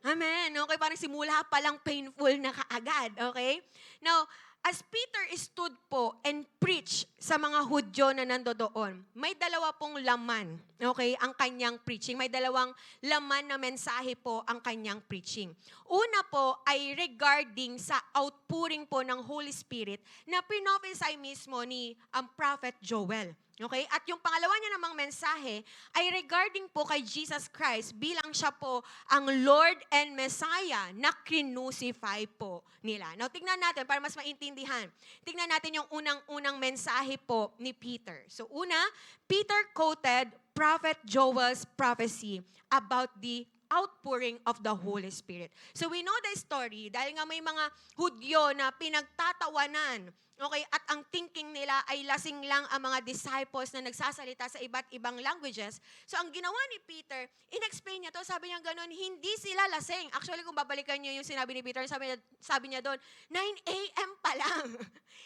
Speaker 5: Amen. Okay, parang simula pa lang painful na kaagad. Okay? Now, as Peter stood po and preached sa mga Hudyo na nandoon, may dalawa pong laman, okay, ang kanyang preaching. May dalawang laman na mensahe po ang kanyang preaching. Una po ay regarding sa outpouring po ng Holy Spirit na pinophesy mismo ni Prophet Joel. Okay? At yung pangalawa niya namang mensahe ay regarding po kay Jesus Christ bilang siya po ang Lord and Messiah na kinusify po nila. Now, tignan natin para mas maintindihan. Tignan natin yung unang-unang mensahe po ni Peter. So, una, Peter quoted Prophet Joel's prophecy about the outpouring of the Holy Spirit. So we know the story dahil nga may mga Hudyo na pinagtatawanan. Okay, at ang thinking nila ay lasing lang ang mga disciples na nagsasalita sa iba't ibang languages. So ang ginawa ni Peter, in-explain niya to, sabi niya gano'n, hindi sila lasing. Actually, kung babalikan niyo yung sinabi ni Peter, sabi niya doon, 9 a.m. pa lang.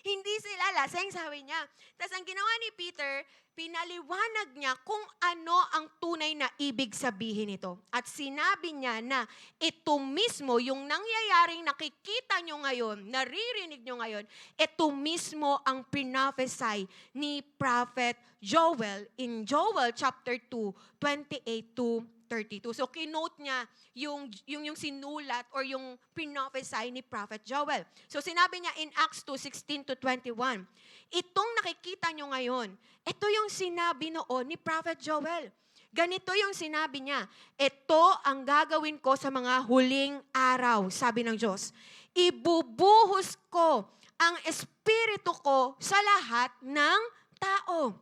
Speaker 5: Hindi sila lasing, sabi niya. Tapos ang ginawa ni Peter, pinaliwanag niya kung ano ang tunay na ibig sabihin nito. At sinabi niya na ito mismo, yung nangyayaring nakikita nyo ngayon, naririnig nyo ngayon, ito mismo ang pinophesy ni Prophet Joel in Joel chapter 2, 28 to 32. So, kinote niya yung sinulat or yung pinophesy ni Prophet Joel. So, sinabi niya in Acts 2:16 to 21, itong nakikita nyo ngayon, ito yung sinabi noon ni Prophet Joel. Ganito yung sinabi niya, ito ang gagawin ko sa mga huling araw, sabi ng Diyos. Ibubuhos ko ang espiritu ko sa lahat ng tao.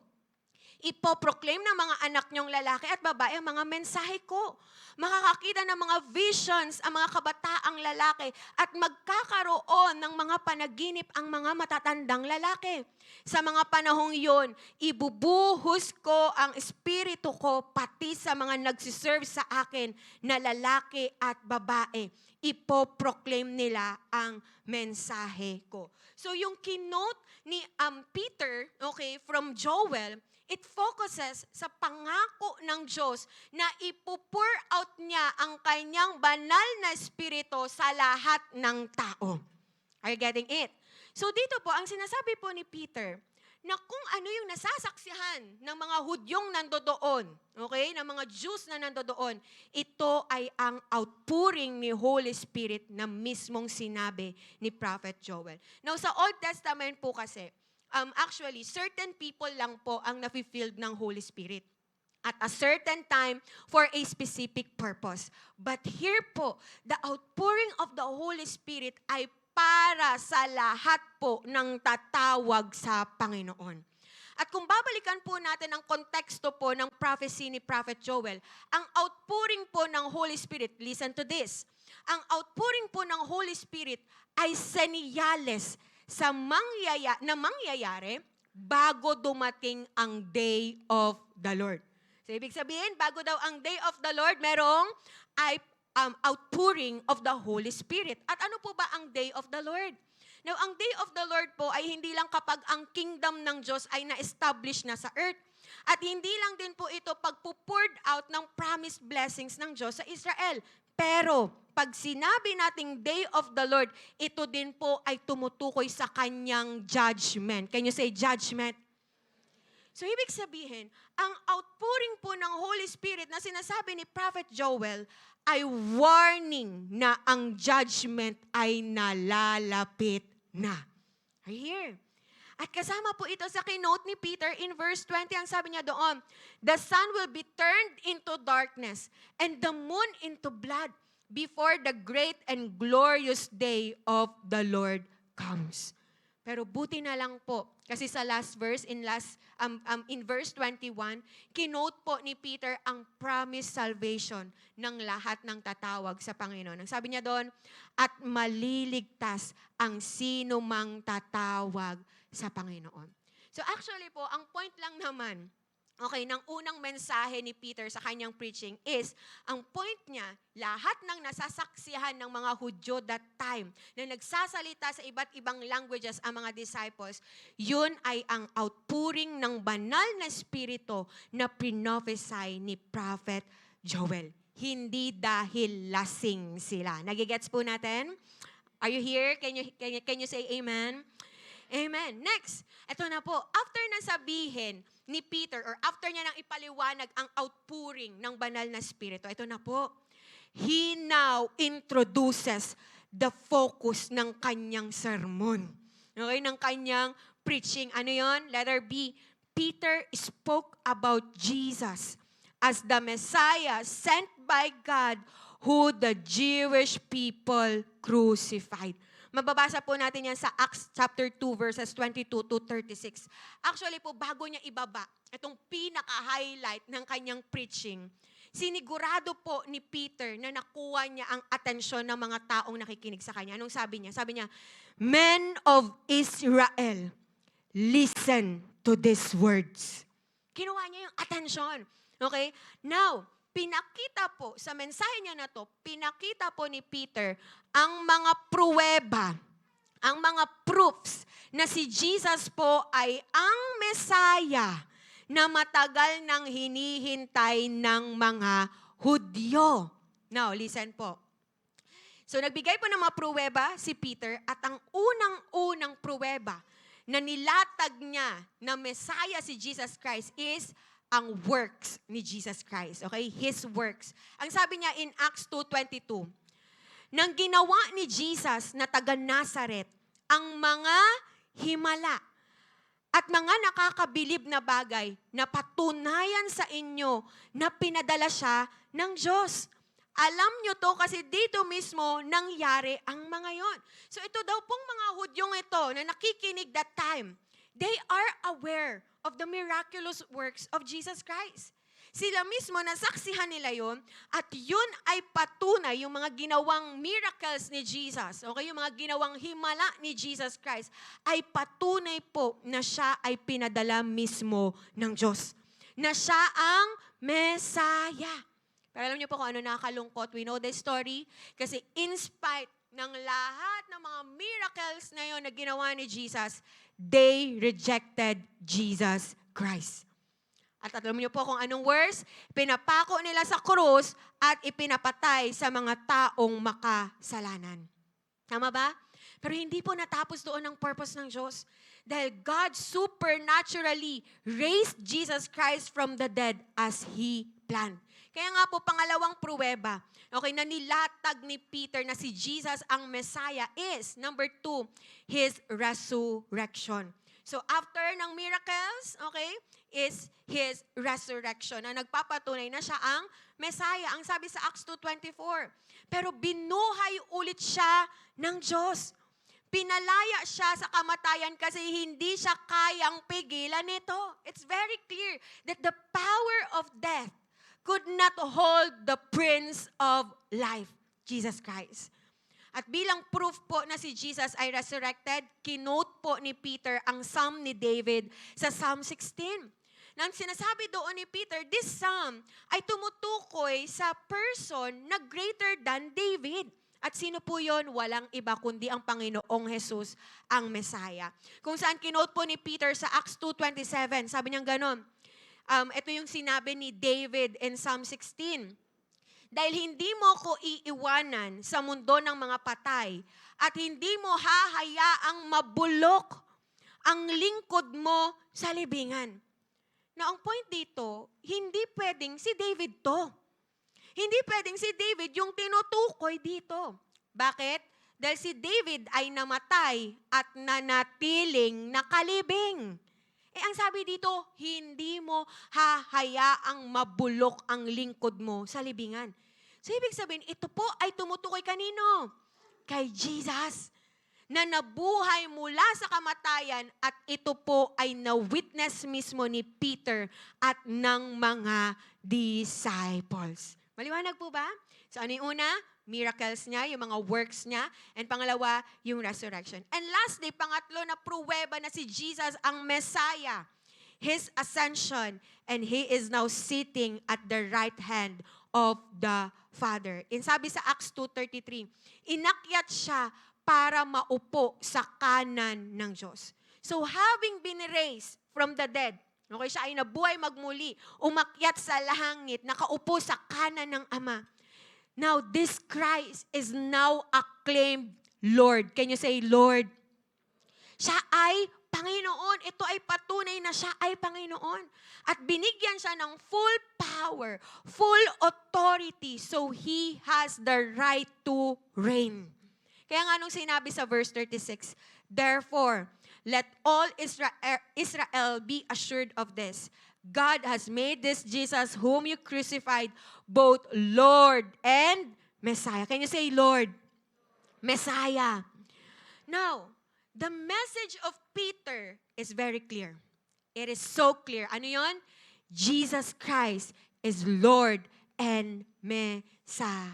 Speaker 5: Ipoproclaim ng mga anak niyong lalaki at babae ang mga mensahe ko. Makakakita ng mga visions ang mga kabataang lalaki at magkakaroon ng mga panaginip ang mga matatandang lalaki. Sa mga panahong iyon, ibubuhos ko ang espiritu ko pati sa mga nagsiserve sa akin na lalaki at babae. Ipoproclaim nila ang mensahe ko. So yung kinote ni Peter, okay, from Joel, it focuses sa pangako ng Diyos na ipupour out niya ang kanyang banal na espiritu sa lahat ng tao. Are you getting it? So dito po, ang sinasabi po ni Peter, na kung ano yung nasasaksihan ng mga Hudyong nandoon, okay, ng mga Jews na nandoon, ito ay ang outpouring ni Holy Spirit na mismong sinabi ni Prophet Joel. Now sa Old Testament po kasi, actually, certain people lang po ang nafi-filled ng Holy Spirit at a certain time for a specific purpose. But here po, the outpouring of the Holy Spirit ay para sa lahat po ng tatawag sa Panginoon. At kung babalikan po natin ang konteksto po ng prophecy ni Prophet Joel, ang outpouring po ng Holy Spirit, listen to this, ang outpouring po ng Holy Spirit ay senyales sa mangyayari bago dumating ang day of the Lord. So, ibig sabihin, bago daw ang day of the Lord, merong outpouring of the Holy Spirit. At ano po ba ang day of the Lord? Now, ang day of the Lord po ay hindi lang kapag ang kingdom ng Diyos ay na-establish na sa earth. At hindi lang din po ito pagpupoured out ng promised blessings ng Diyos sa Israel. Pero, pag sinabi nating day of the Lord, ito din po ay tumutukoy sa kanyang judgment. Can you say judgment? So, ibig sabihin, ang outpouring po ng Holy Spirit na sinasabi ni Prophet Joel ay warning na ang judgment ay nalalapit na. Are you here? At kasama po ito sa kinote ni Peter in verse 20, ang sabi niya doon, the sun will be turned into darkness and the moon into blood before the great and glorious day of the Lord comes. Pero buti na lang po, kasi sa last verse, in verse 21, kinote po ni Peter ang promised salvation ng lahat ng tatawag sa Panginoon. Ang sabi niya doon, at maliligtas ang sino mang tatawag sa Panginoon. So actually po, ang point lang naman, okay, ng unang mensahe ni Peter sa kanyang preaching is, ang point niya, lahat ng nasasaksihan ng mga Hudyo that time, na nagsasalita sa iba't ibang languages ang mga disciples, yun ay ang outpouring ng banal na spirito na prophesy ni Prophet Joel. Hindi dahil lasing sila. Nagigets po natin? Are you here? Can you say amen? Amen. Next, ito na po. After na sabihin ni Peter, or after niya nang ipaliwanag ang outpouring ng banal na spirito, ito na po. He now introduces the focus ng kanyang sermon. Okay, ng kanyang preaching. Ano yon? Letter B. Peter spoke about Jesus as the Messiah sent by God who the Jewish people crucified. Mababasa po natin yan sa Acts chapter 2 verses 22 to 36. Actually po, bago niya ibaba, itong pinaka-highlight ng kanyang preaching, sinigurado po ni Peter na nakuha niya ang atensyon ng mga taong nakikinig sa kanya. Anong sabi niya? Sabi niya, "Men of Israel, listen to these words." Kinuha niya yung atensyon. Okay? Now, pinakita po, sa mensahe niya na to, pinakita po ni Peter ang mga pruweba, ang mga proofs na si Jesus po ay ang Messiah na matagal nang hinihintay ng mga Hudyo. Now, listen po. So, nagbigay po ng mga pruweba si Peter at ang unang-unang pruweba na nilatag niya na Messiah si Jesus Christ is ang works ni Jesus Christ. Okay? His works. Ang sabi niya in Acts 2:22, nang ginawa ni Jesus na taga Nazaret ang mga himala at mga nakakabilib na bagay na patunayan sa inyo na pinadala siya ng Diyos. Alam nyo to kasi dito mismo nangyari ang mga yon. So ito daw pong mga Hudyong ito na nakikinig that time, they are aware of the miraculous works of Jesus Christ. Sila mismo, nasaksihan nila yon at yun ay patunay, yung mga ginawang miracles ni Jesus, okay, yung mga ginawang himala ni Jesus Christ, ay patunay po na siya ay pinadala mismo ng Diyos. Na siya ang Messiah. Pero alam niyo po kung ano nakakalungkot, we know the story, kasi in spite ng lahat ng mga miracles na yon na ginawa ni Jesus, they rejected Jesus Christ. At alam niyo po kung anong worse? Pinapako nila sa krus at ipinapatay sa mga taong makasalanan. Tama ba? Pero hindi po natapos doon ang purpose ng Diyos. Dahil God supernaturally raised Jesus Christ from the dead as He planned. Kaya nga po, pangalawang pruweba, okay, na nilatag ni Peter na si Jesus ang Messiah is, number 2, His resurrection. So after ng miracles, okay, is His resurrection na nagpapatunay na siya ang Messiah. Ang sabi sa Acts 2:24, pero binuhay ulit siya ng Diyos. Pinalaya siya sa kamatayan kasi hindi siya kayang pigilan nito. It's very clear that the power of death could not hold the Prince of Life, Jesus Christ. At bilang proof po na si Jesus ay resurrected, kinote po ni Peter ang Psalm ni David sa Psalm 16. Nang sinasabi doon ni Peter, this Psalm ay tumutukoy sa person na greater than David. At sino po yon? Walang iba kundi ang Panginoong Jesus, ang Messiah. Kung saan kinote po ni Peter sa Acts 2:27, sabi niya ganon, ito yung sinabi ni David in Psalm 16. Dahil hindi mo ko iiwanan sa mundo ng mga patay at hindi mo hahayaang mabulok ang lingkod mo sa libingan. Na ang point dito, hindi pwedeng si David to. Hindi pwedeng si David yung tinutukoy dito. Bakit? Dahil si David ay namatay at nanatiling nakalibing. Ang sabi dito, hindi mo hahayaang mabulok ang lingkod mo sa libingan. So ibig sabihin, ito po ay tumutukoy kanino? Kay Jesus, na nabuhay mula sa kamatayan at ito po ay na-witness mismo ni Peter at ng mga disciples. Maliwanag po ba? So ano yung una? Miracles niya, yung mga works niya. And pangalawa, yung resurrection. And lastly, pangatlo na pruweba na si Jesus ang Messiah. His ascension. And He is now sitting at the right hand of the Father. In sabi sa Acts 2:33, inakyat siya para maupo sa kanan ng Diyos. So having been raised from the dead, okay, siya ay nabuhay magmuli, umakyat sa langit, nakaupo sa kanan ng Ama. Now, this Christ is now acclaimed Lord. Can you say, Lord? Siya ay Panginoon. Ito ay patunay na siya ay Panginoon. At binigyan siya ng full power, full authority, so He has the right to reign. Kaya nga nung sinabi sa verse 36, therefore, let all Israel be assured of this. God has made this Jesus whom you crucified both Lord and Messiah. Can you say Lord? Messiah. Now, the message of Peter is very clear. It is so clear. Ano yon? Jesus Christ is Lord and Messiah.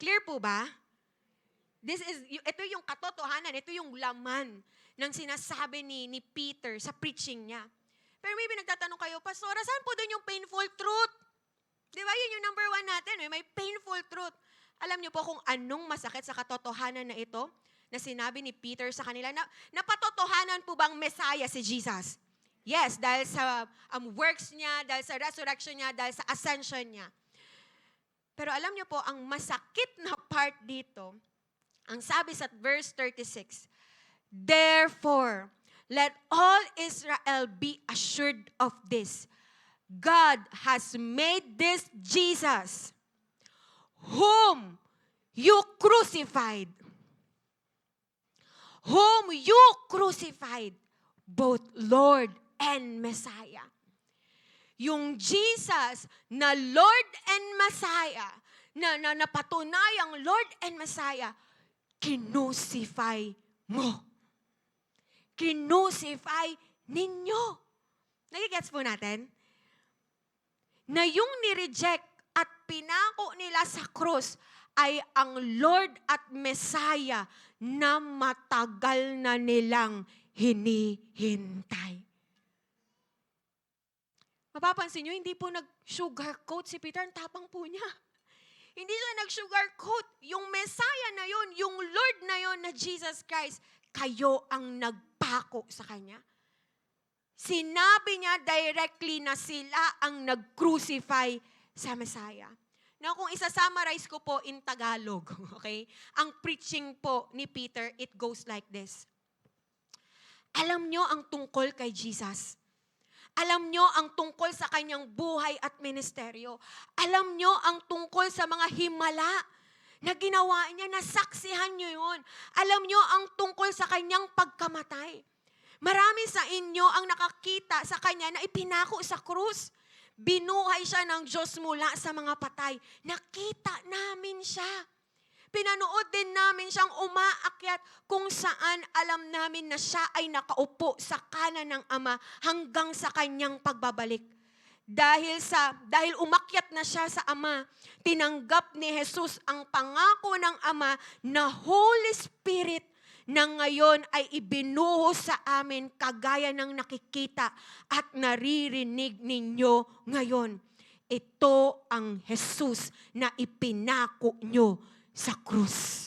Speaker 5: Clear po ba? Ito yung katotohanan, ito yung laman ng sinasabi ni Peter sa preaching niya. Pero maybe nagtatanong kayo, Pastora, saan po doon yung painful truth? Di ba? Yun yung number 1 natin. May painful truth. Alam niyo po kung anong masakit sa katotohanan na ito na sinabi ni Peter sa kanila? Napatotohanan po bang Messiah si Jesus? Yes, dahil sa works niya, dahil sa resurrection niya, dahil sa ascension niya. Pero alam niyo po, ang masakit na part dito, ang sabi sa verse 36, therefore, let all Israel be assured of this. God has made this Jesus, whom you crucified, both Lord and Messiah. Yung Jesus na Lord and Messiah, na napatunayang Lord and Messiah, kinusify mo. Kinusify ninyo. Nagigets po natin? Na yung nireject at pinako nila sa krus ay ang Lord at Messiah na matagal na nilang hinihintay. Mapapansin nyo, hindi po nag-sugarcoat si Peter. Ang tapang po niya. Hindi siya nag-sugarcoat. Yung Messiah na yun, yung Lord na yun na Jesus Christ, kayo ang nagpako sa Kanya. Sinabi niya directly na sila ang nag-crucify sa Messiah. Now, kung isa-summarize ko po in Tagalog, okay? Ang preaching po ni Peter, it goes like this. Alam nyo ang tungkol kay Jesus. Alam nyo ang tungkol sa kanyang buhay at ministeryo. Alam nyo ang tungkol sa mga himala na ginawa niya, nasaksihan nyo yun. Alam nyo ang tungkol sa kanyang pagkamatay. Marami sa inyo ang nakakita sa kanya na ipinako sa krus. Binuhay siya ng Diyos mula sa mga patay. Nakita namin siya. Pinanood din namin siyang umaakyat kung saan alam namin na siya ay nakaupo sa kanan ng Ama hanggang sa kanyang pagbabalik. Dahil umakyat na siya sa Ama, tinanggap ni Jesus ang pangako ng Ama na Holy Spirit na ngayon ay ibinuhos sa amin kagaya ng nakikita at naririnig ninyo ngayon. Ito ang Jesus na ipinako nyo sa krus.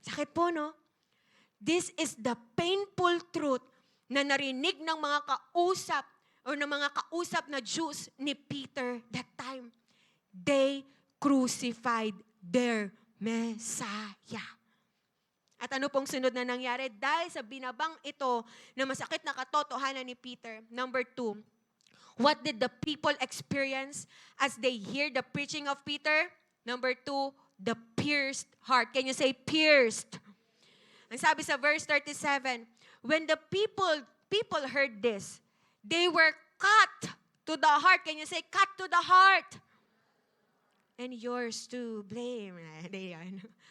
Speaker 5: Sakit po, no? This is the painful truth na narinig ng mga kausap o ng mga kausap na Jews ni Peter that time. They crucified their Messiah. At ano pong sunod na nangyari? Dahil sa binabang ito na masakit na katotohanan ni Peter. Number 2, what did the people experience as they hear the preaching of Peter? Number 2, the pierced heart. Can you say pierced? Ang sabi sa verse 37, when the people heard this, they were cut to the heart. Can you say cut to the heart? And yours to blame.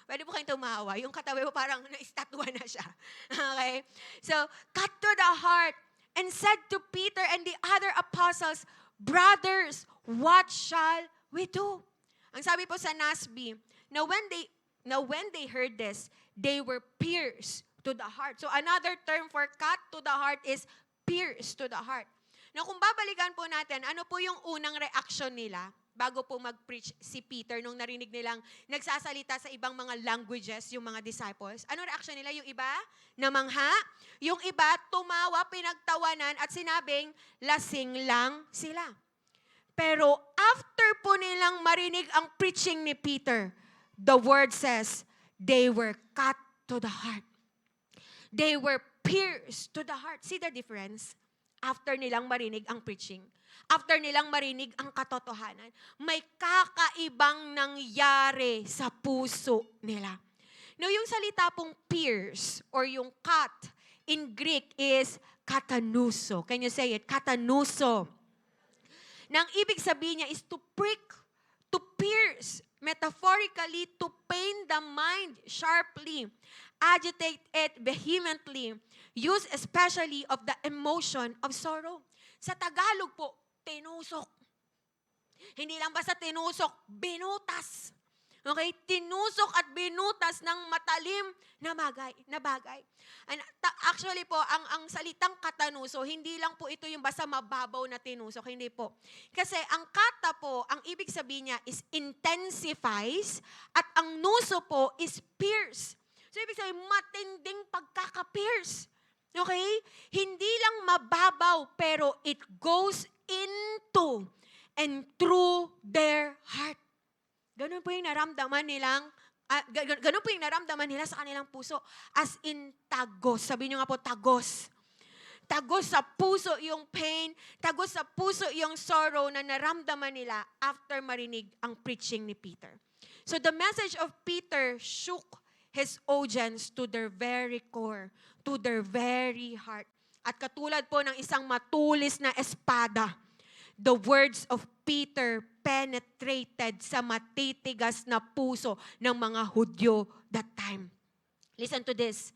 Speaker 5: Pwede po kayong tumawa. Yung katabi mo parang na-estatwa na siya. Okay? So, cut to the heart and said to Peter and the other apostles, Brothers, what shall we do? Ang sabi po sa NASB, now when they heard this, they were pierced to the heart. So another term for cut to the heart is pierced to the heart. Now kung babalikan po natin, ano po yung unang reaction nila bago po mag-preach si Peter nung narinig nilang nagsasalita sa ibang mga languages yung mga disciples? Ano reaction nila? Yung iba, namangha. Yung iba, tumawa, pinagtawanan at sinabing, lasing lang sila. Pero after po nilang marinig ang preaching ni Peter, the word says, they were cut to the heart. They were pierced to the heart. See the difference? After nilang marinig ang preaching, after nilang marinig ang katotohanan, may kakaibang nangyari sa puso nila. Now, yung salita pong pierce or yung cut in Greek is katanuso. Can you say it? Katanuso. Nang ibig sabihin niya is to prick, to pierce, metaphorically, to pain the mind sharply, agitate it vehemently, use especially of the emotion of sorrow. Sa Tagalog po, tinusok. Hindi lang basta tinusok, binutas. Okay? Tinusok at binutas ng matalim na bagay. And actually po, ang salitang katanuso, hindi lang po ito yung basta mababaw na tinusok. Hindi po. Kasi ang kata po, ang ibig sabihin niya is intensifies at ang nuso po is pierce. So ibig sabihin, matinding pagkaka-pierce. Okay? Hindi lang mababaw, pero it goes into and through their heart. Ganun po yung naramdaman nilang, ganun po yung naramdaman nila sa kanilang puso. As in tagos. Sabi niyo nga po, tagos. Tagos sa puso yung pain, tagos sa puso yung sorrow na naramdaman nila after marinig ang preaching ni Peter. So the message of Peter shook his audience to their very core, to their very heart. At katulad po ng isang matulis na espada, the words of Peter penetrated sa matitigas na puso ng mga Hudyo that time. Listen to this.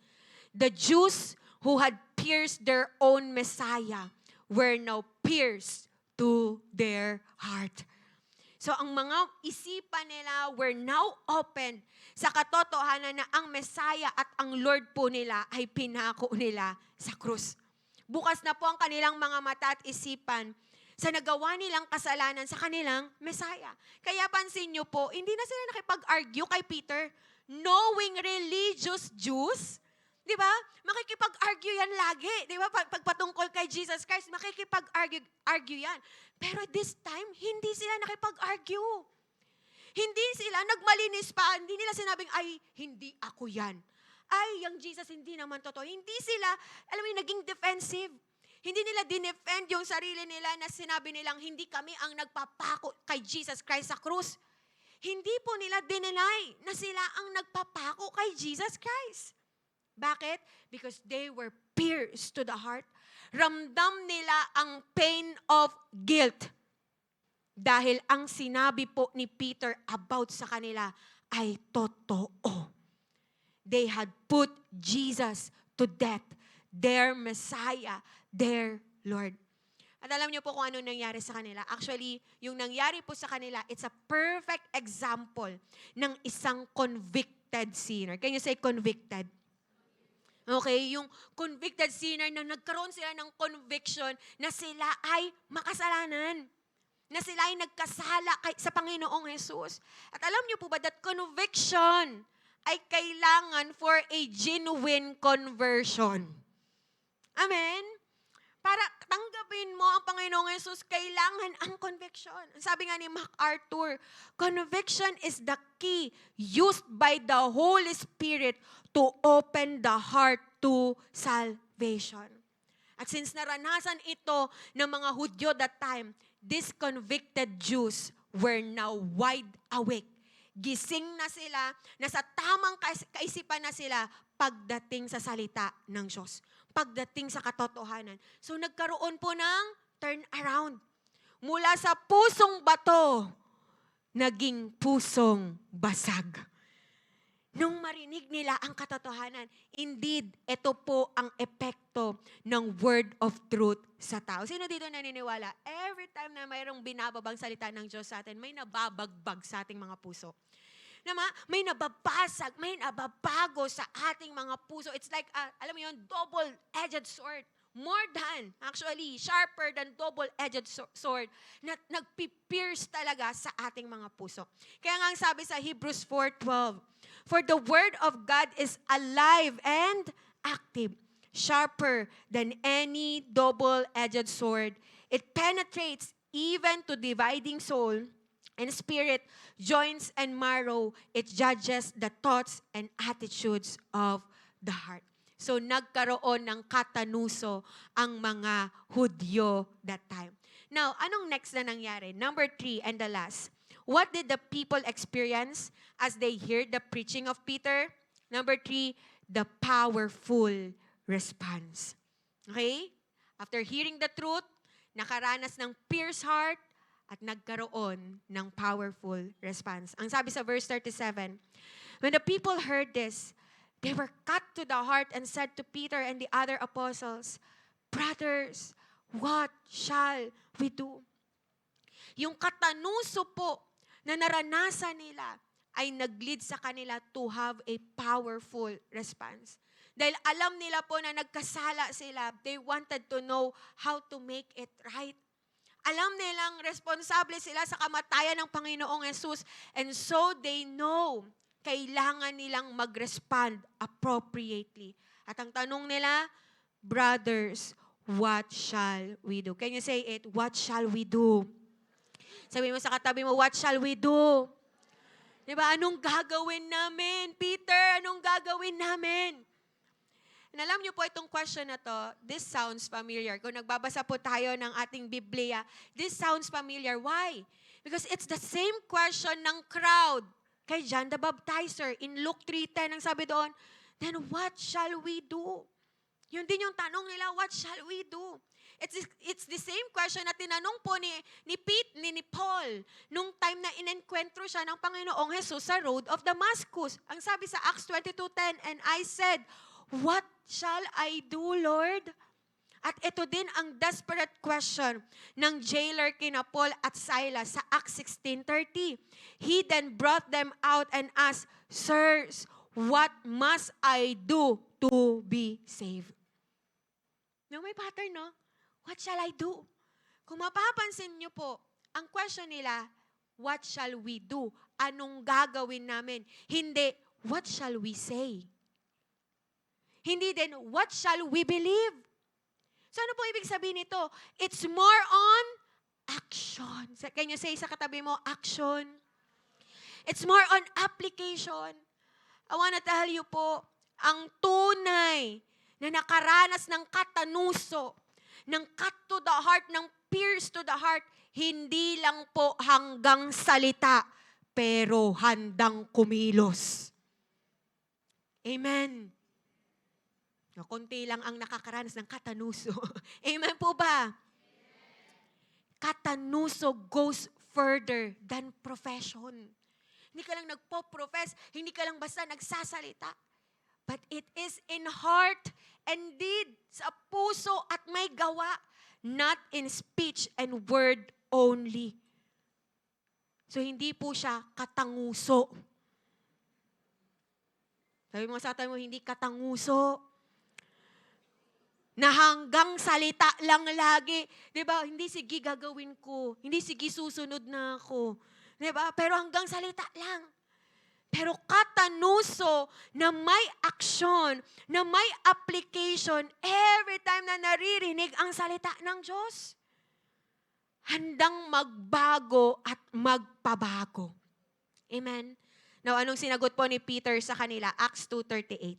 Speaker 5: The Jews who had pierced their own Messiah were now pierced to their heart. So ang mga isipan nila were now opened sa katotohanan na ang Messiah at ang Lord po nila ay pinako nila sa krus. Bukas na po ang kanilang mga mata at isipan sa nagawa nilang kasalanan sa kanilang Messiah. Kaya pansin niyo po, hindi na sila nakipag-argue kay Peter. Knowing religious Jews, di ba? Makikipag-argue yan lagi. Di ba? Pagpatungkol kay Jesus Christ, makikipag-argue yan. Pero this time, hindi sila nakipag-argue. Hindi sila nagmalinis pa. Hindi nila sinabing, ay, hindi ako yan. Ay, yung Jesus hindi naman totoo. Hindi sila, alam mo yung naging defensive. Hindi nila dinefend yung sarili nila na sinabi nilang hindi kami ang nagpapako kay Jesus Christ sa krus. Hindi po nila dineny na sila ang nagpapako kay Jesus Christ. Bakit? Because they were pierced to the heart. Ramdam nila ang pain of guilt. Dahil ang sinabi po ni Peter about sa kanila ay totoo. They had put Jesus to death, their Messiah, their Lord. At alam niyo po kung ano nangyari sa kanila. Actually, yung nangyari po sa kanila, it's a perfect example ng isang convicted sinner. Can you say convicted? Okay, yung convicted sinner na nagkaroon sila ng conviction na sila ay makasalanan. Na sila ay nagkasala sa Panginoong Jesus. At alam niyo po ba that conviction ay kailangan for a genuine conversion? Amen? Para tanggapin mo ang Panginoong Jesus, kailangan ang conviction. Sabi nga ni MacArthur, conviction is the key used by the Holy Spirit to open the heart to salvation. At since naranasan ito ng mga Hudyo that time, these convicted Jews were now wide awake. Gising na sila, nasa tamang kaisipan na sila pagdating sa salita ng Diyos. Pagdating sa katotohanan. So nagkaroon po ng turn around. Mula sa pusong bato, naging pusong basag. Nung marinig nila ang katotohanan, indeed, ito po ang epekto epekto ng word of truth sa tao. Sino dito naniniwala? Every time na mayroong binababang salita ng Diyos sa atin, may nababagbag sa ating mga puso. May nababasag, may nababago sa ating mga puso. It's like, alam mo yun, double-edged sword. More than, actually, sharper than double-edged sword na nagpipierce talaga sa ating mga puso. Kaya nga ang sabi sa Hebrews 4:12, "For the word of God is alive and active, sharper than any double-edged sword. It penetrates even to dividing soul and spirit, joints and marrow. It judges the thoughts and attitudes of the heart." So nagkaroon ng katanuso ang mga Hudyo that time. Now, anong next na nangyari? Number 3 and the last. What did the people experience as they heard the preaching of Peter? Number 3, the powerful response. Okay? After hearing the truth, nakaranas ng pierced heart, at nagkaroon ng powerful response. Ang sabi sa verse 37, "When the people heard this, they were cut to the heart and said to Peter and the other apostles, 'Brothers, what shall we do?'" Yung katanuso po na naranasan nila ay nag-lead sa kanila to have a powerful response. Dahil alam nila po na nagkasala sila, they wanted to know how to make it right. Alam nilang responsable sila sa kamatayan ng Panginoong Yesus, and so they know kailangan nilang mag-respond appropriately. At ang tanong nila, "Brothers, what shall we do?" Can you say it? What shall we do? Sabi mo sa katabi mo, what shall we do? Diba? Anong gagawin namin? Peter, anong gagawin namin? And alam niyo po itong question na to, this sounds familiar. Kung nagbabasa po tayo ng ating Biblia, this sounds familiar. Why? Because it's the same question ng crowd kay John the Baptizer. In Luke 3:10, ang sabi doon, "Then what shall we do?" Yun din yung tanong nila, what shall we do? It's the same question na tinanong po ni Paul nung time na inenkwentro siya ng Panginoong Jesus sa road of Damascus. Ang sabi sa Acts 22:10, "And I said, 'What shall I do, Lord?'" At ito din ang desperate question ng jailer kina Paul at Silas sa Acts 16:30. He then brought them out and asked, "Sirs, what must I do to be saved?" No, may pattern, no? What shall I do? Kung mapapansin niyo po, ang question nila, what shall we do? Anong gagawin namin? Hindi, what shall we say? Hindi din, what shall we believe? So ano po ibig sabihin nito? It's more on action. Can you say sa katabi mo, action? It's more on application. I wanna tell you po, ang tunay na nakaranas ng katanuso, ng cut to the heart, ng pierce to the heart, hindi lang po hanggang salita, pero handang kumilos. Amen. Konti lang ang nakakaranas ng katanuso. Amen po ba? Katanuso goes further than profession. Hindi ka lang nagpo-profess, hindi ka lang basta nagsasalita. But it is in heart and deed, sa puso at may gawa, not in speech and word only. So hindi po siya katanguso. Sabi mo sa tayo mo, hindi katanguso. Na hanggang salita lang lagi. Diba? Hindi sige gagawin ko. Hindi sige susunod na ako. Diba? Pero hanggang salita lang. Pero katanuso na may aksyon, na may application, every time na naririnig ang salita ng Diyos, handang magbago at magpabago. Amen? Now, anong sinagot po ni Peter sa kanila? Acts 2:38.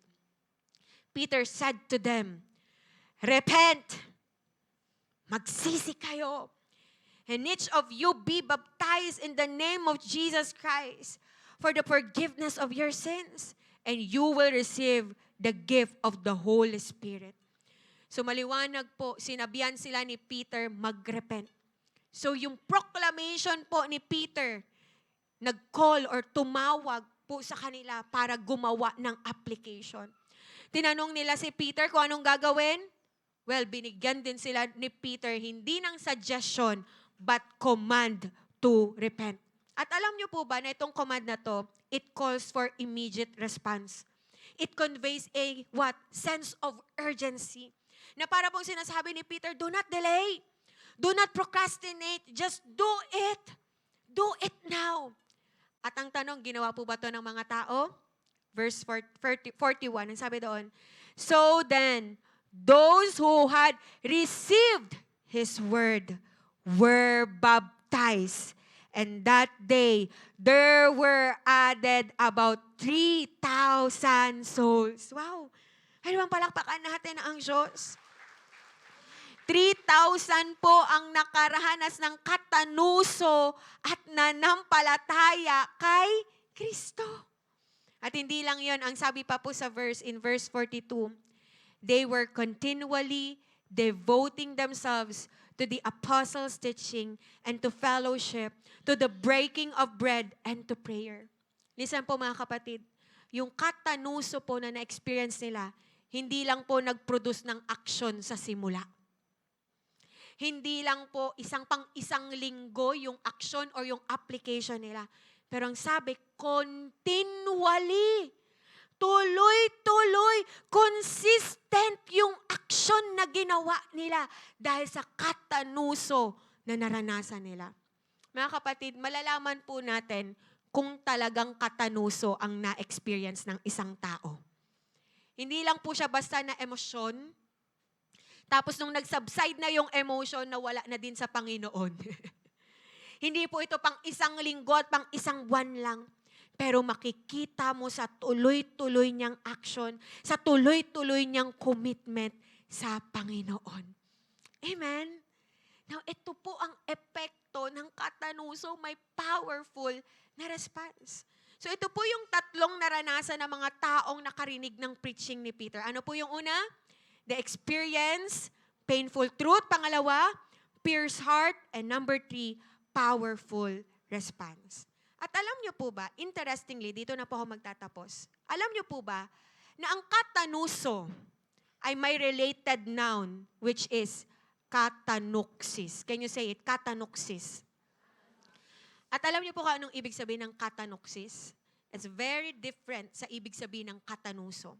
Speaker 5: Peter said to them, "Repent, magsisi kayo, and each of you be baptized in the name of Jesus Christ for the forgiveness of your sins, and you will receive the gift of the Holy Spirit." So maliwanag po, sinabihan sila ni Peter mag-repent. So yung proclamation po ni Peter, nag-call or tumawag po sa kanila para gumawa ng application. Tinanong nila si Peter kung anong gagawin? Well, binigyan din sila ni Peter hindi ng suggestion, but command to repent. At alam niyo po ba na itong command na to, it calls for immediate response. It conveys a what? Sense of urgency. Na para pong sinasabi ni Peter, do not delay. Do not procrastinate. Just do it. Do it now. At ang tanong, ginawa po ba to ng mga tao? Verse 41, ang sabi doon, so then, those who had received His word were baptized. And that day, there were added about 3,000 souls. Wow! Ano bang palakpakan natin ang Diyos? 3,000 po ang nakaranas ng katanuso at nanampalataya kay Kristo. At hindi lang yon, ang sabi pa po sa in verse 42, they were continually devoting themselves to the apostles' teaching and to fellowship, to the breaking of bread and to prayer. Listen po mga kapatid, yung katanuso po na na-experience nila, hindi lang po nag-produce ng aksyon sa simula. Hindi lang po isang linggo yung action or yung application nila. Pero ang sabi, continually, tuloy-tuloy, consistent yung action na ginawa nila dahil sa katanuso na naranasan nila. Mga kapatid, malalaman po natin kung talagang katanuso ang na-experience ng isang tao. Hindi lang po siya basta na emosyon, tapos nung nag-subside na yung emotion, nawala na din sa Panginoon. Hindi po ito pang isang linggo at pang isang buwan lang. Pero makikita mo sa tuloy-tuloy niyang action, sa tuloy-tuloy niyang commitment sa Panginoon. Amen? Now, ito po ang epekto ng katanuso, may powerful na response. So, ito po yung tatlong naranasan ng mga taong nakarinig ng preaching ni Peter. Ano po yung una? The experience, painful truth. Pangalawa, pierced heart. And number 3, powerful response. At alam niyo po ba, interestingly, dito na po ako magtatapos. Alam niyo po ba na ang katanuso ay may related noun which is katanuxis. Can you say it? Katanuxis. At alam niyo po kung anong ibig sabihin ng katanuxis? It's very different sa ibig sabihin ng katanuso.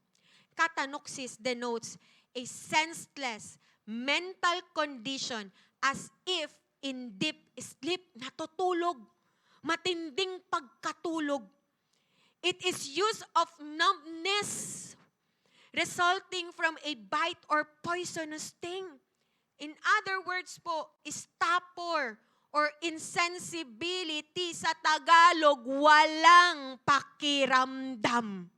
Speaker 5: Katanuxis denotes a senseless mental condition as if in deep sleep, natutulog. Matinding pagkatulog. It is use of numbness resulting from a bite or poisonous sting. In other words po, stupor or insensibility sa Tagalog, walang pakiramdam.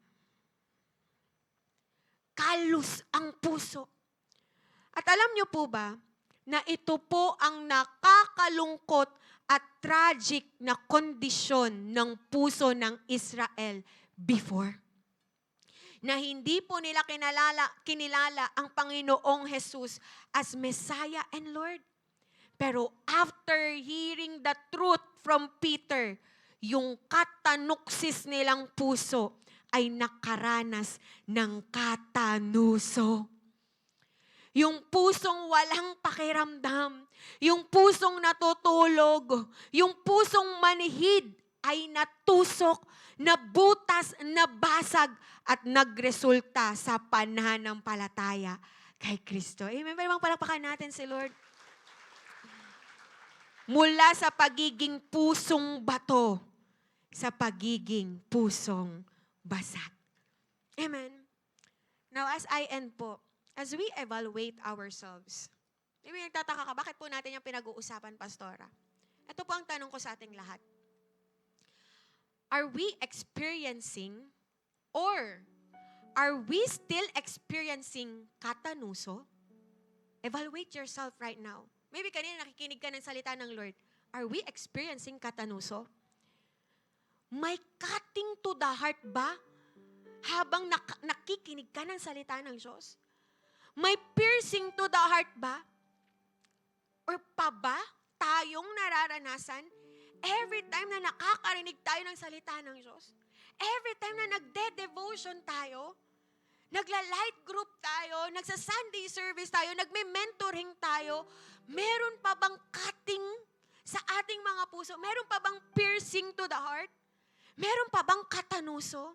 Speaker 5: Kalus ang puso. At alam niyo po ba, na ito po ang nakakalungkot at tragic na kondisyon ng puso ng Israel before. Na hindi po nila kinilala ang Panginoong Jesus as Messiah and Lord. Pero after hearing the truth from Peter, yung katanuksis nilang puso ay nakaranas ng katanuso. Yung pusong walang pakiramdam, yung pusong natutulog, yung pusong manhid ay natusok, nabutas, nabasag, at nagresulta sa pananampalataya kay Kristo. Amen. Pwede bang palakpakan natin si Lord? Mula sa pagiging pusong bato, sa pagiging pusong basag. Amen. Now, as I end po, as we evaluate ourselves, maybe nagtataka ka, bakit po natin yung pinag-uusapan, Pastora? Ito po ang tanong ko sa ating lahat. Are we experiencing or are we still experiencing katanuso? Evaluate yourself right now. Maybe kanina nakikinig ka ng salita ng Lord. Are we experiencing katanuso? May cutting to the heart ba habang nakikinig ka ng salita ng Diyos? May piercing to the heart ba? Or pa ba tayong nararanasan every time na nakakarinig tayo ng salita ng Diyos? Every time na nagde-devotion tayo, nagla-light group tayo, nagsa-Sunday service tayo, nagme-mentoring tayo, meron pa bang cutting sa ating mga puso? Meron pa bang piercing to the heart? Meron pa bang katanuso?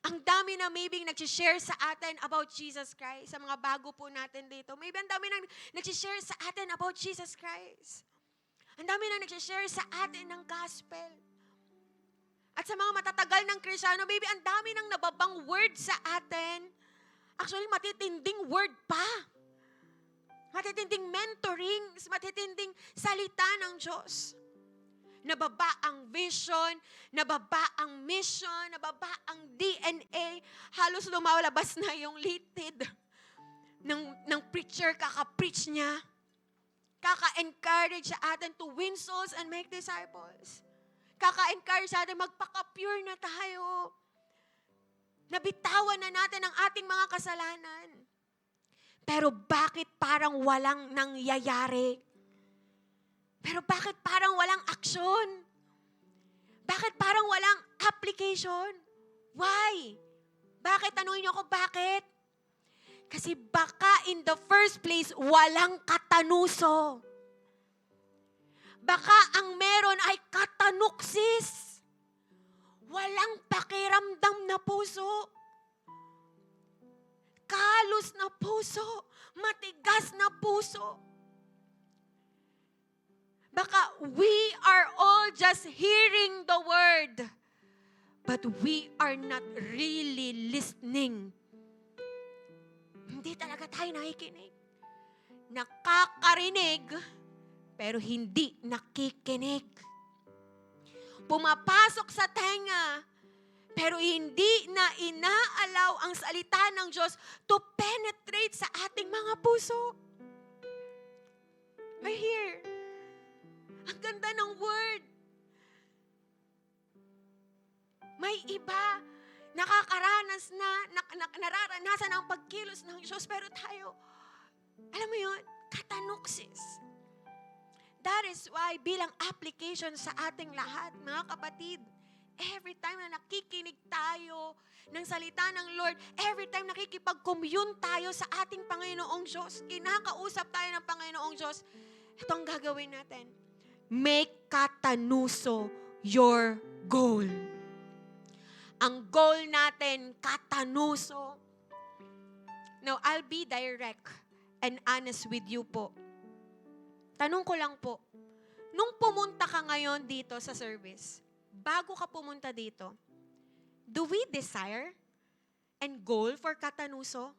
Speaker 5: Ang dami na maybe nag-share sa atin about Jesus Christ, sa mga bago po natin dito. Maybe ang dami na nag-share sa atin about Jesus Christ. Ang dami na nag-share sa atin ng gospel. At sa mga matatagal ng Kristiyano, maybe ang dami nang nababang word sa atin. Actually, matitinding word pa. Matitinding mentoring, matitinding salita ng Diyos. Nababa ang vision, nababa ang mission, nababa ang DNA. Halos lumalabas na yung litid ng preacher, kaka-preach niya. Kaka-encourage sa atin to win souls and make disciples. Kaka-encourage sa atin, magpaka-pure na tayo. Nabitawan na natin ang ating mga kasalanan. Pero bakit parang walang nangyayari? Pero bakit parang walang aksyon? Bakit parang walang application? Why? Bakit? Tanungin niyo ako, bakit? Kasi baka in the first place, walang katanuso. Baka ang meron ay katanuksis. Walang pakiramdam na puso. Kalos na puso. Matigas na puso. Baka we are all just hearing the word, but we are not really listening. Hindi talaga tayo nakikinig. Nakakarinig, pero hindi nakikinig. Pumapasok sa tenga, pero hindi na inaalaw ang salita ng Diyos to penetrate sa ating mga puso. Right here. Ang ganda ng word. May iba, nakakaranas na, nararanasan ang pagkilos ng Diyos, pero tayo, alam mo yun, katanuksis. That is why bilang application sa ating lahat, mga kapatid, every time na nakikinig tayo ng salita ng Lord, every time nakikipag-commune tayo sa ating Panginoong Diyos, kinakausap tayo ng Panginoong Diyos, ito ang gagawin natin. Make katanuso your goal. Ang goal natin, katanuso. Now, I'll be direct and honest with you po. Tanong ko lang po, nung pumunta ka ngayon dito sa service, bago ka pumunta dito, do we desire and goal for katanuso?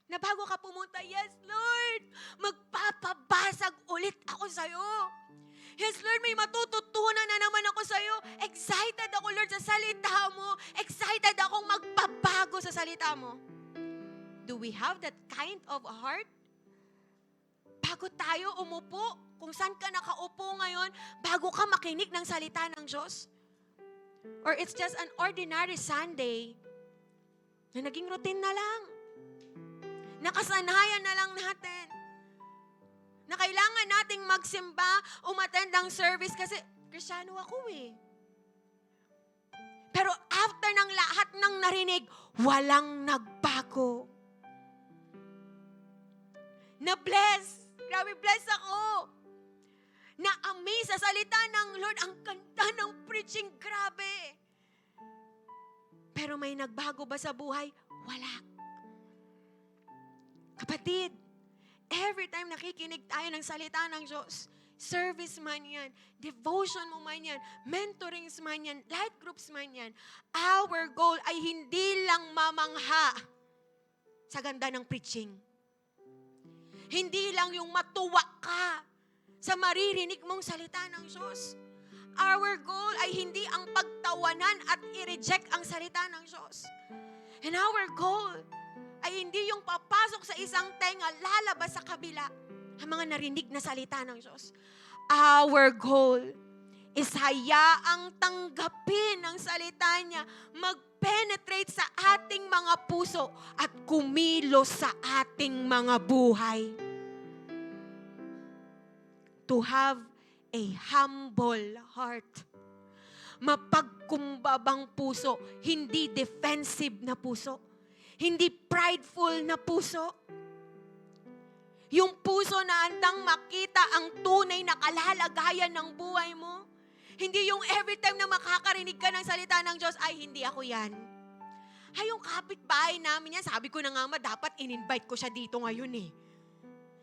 Speaker 5: Na bago ka pumunta, yes, Lord, magpapabasag ulit ako sa'yo. Yes, Lord, may matututunan na naman ako sa'yo. Excited ako, Lord, sa salita mo. Excited akong magbabago sa salita mo. Do we have that kind of heart? Bago tayo umupo, kung saan ka nakaupo ngayon, bago ka makinig ng salita ng Diyos? Or it's just an ordinary Sunday na naging routine na lang. Nakasanayan na lang natin. Na kailangan nating magsimba, umattend ng service kasi Kristiyano ako eh. Pero after ng lahat ng narinig, walang nagbago. Na-bless. Grabe, bless ako. Na-amaze sa salita ng Lord. Ang ganda ng preaching, grabe. Pero may nagbago ba sa buhay? Wala. Kapatid, every time nakikinig tayo ng salita ng Diyos, service man yan, devotion mo man yan, mentorings man yan, light groups man yan, our goal ay hindi lang mamangha sa ganda ng preaching. Hindi lang yung matuwa ka sa maririnig mong salita ng Diyos. Our goal ay hindi ang pagtawanan at i-reject ang salita ng Diyos. And our goal ay hindi yung papasok sa isang tenga, lalabas sa kabila ang mga narinig na salita ng Diyos. Our goal is hayaang tanggapin ang salita niya, mag-penetrate sa ating mga puso at kumilos sa ating mga buhay. To have a humble heart. mapagkumbabang puso, hindi defensive na puso, hindi prideful na puso. Yung puso na handang makita ang tunay na kalalagayan ng buhay mo. Hindi yung every time na makakarinig ka ng salita ng Diyos, ay hindi ako yan. Ay, yung kapitbahay namin yan, sabi ko na nga dapat in-invite ko siya dito ngayon eh.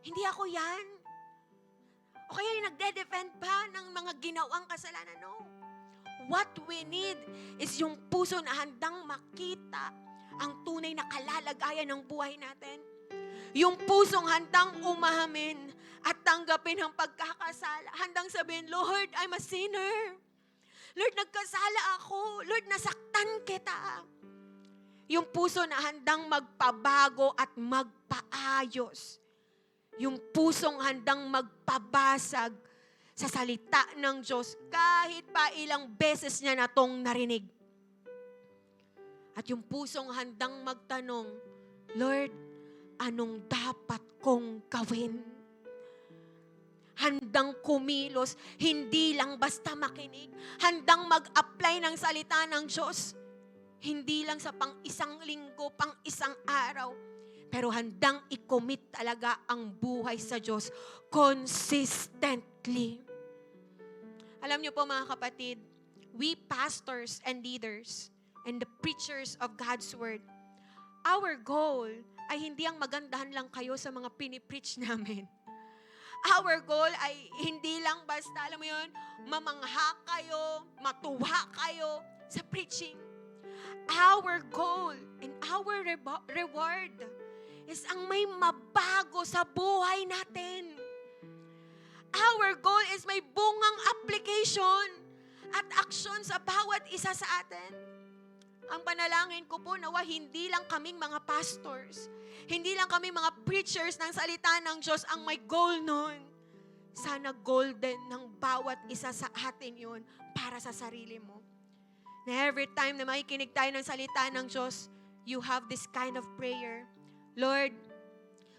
Speaker 5: Hindi ako yan. O kaya yung nagde-defend pa ng mga ginawang kasalanan, no. What we need is yung puso na handang makita ang tunay na kalalagayan ng buhay natin. Yung pusong handang umamin at tanggapin ang pagkakasala. Handang sabihin, Lord, I'm a sinner. Lord, nagkasala ako. Lord, nasaktan kita. Yung puso na handang magpabago at magpaayos. Yung pusong handang magpabasag sa salita ng Diyos kahit pa ilang beses niya na tong narinig. At yung pusong handang magtanong, Lord, anong dapat kong gawin? Handang kumilos, hindi lang basta makinig. Handang mag-apply ng salita ng Diyos. Hindi lang sa pang-isang linggo, pang-isang araw. Pero handang i-commit talaga ang buhay sa Diyos consistently. Alam niyo po mga kapatid, we pastors and leaders and the preachers of God's Word, our goal ay hindi ang magandahan lang kayo sa mga pinipreach namin. Our goal ay hindi lang basta, alam mo yun, mamangha kayo, matuwa kayo sa preaching. Our goal and our reward is ang may mabago sa buhay natin. Our goal is may bungang application at aksyon sa bawat isa sa atin. Ang panalangin ko po nawa hindi lang kaming mga pastors, hindi lang kaming mga preachers ng salita ng Diyos ang may goal nun. Sana golden ng bawat isa sa atin yun para sa sarili mo. Na every time na makikinig tayo ng salita ng Diyos, you have this kind of prayer. Lord,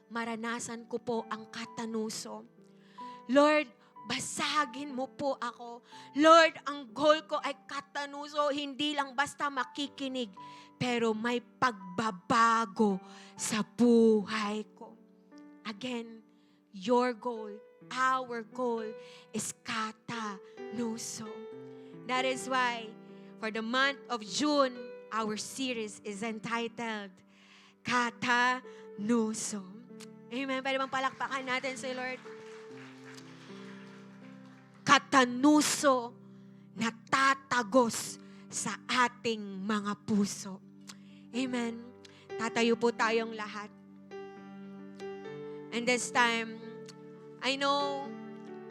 Speaker 5: maranasan ko po ang katanuso. Lord, basagin mo po ako. Lord, ang goal ko ay katanuso, hindi lang basta makikinig, pero may pagbabago sa buhay ko. Again, your goal, our goal is katanuso. That is why, for the month of June, our series is entitled Katanuso. Amen. Pwede bang palakpakan natin si Lord? Katanuso na tatagos sa ating mga puso. Amen. Tatayo po tayong lahat. And this time, I know,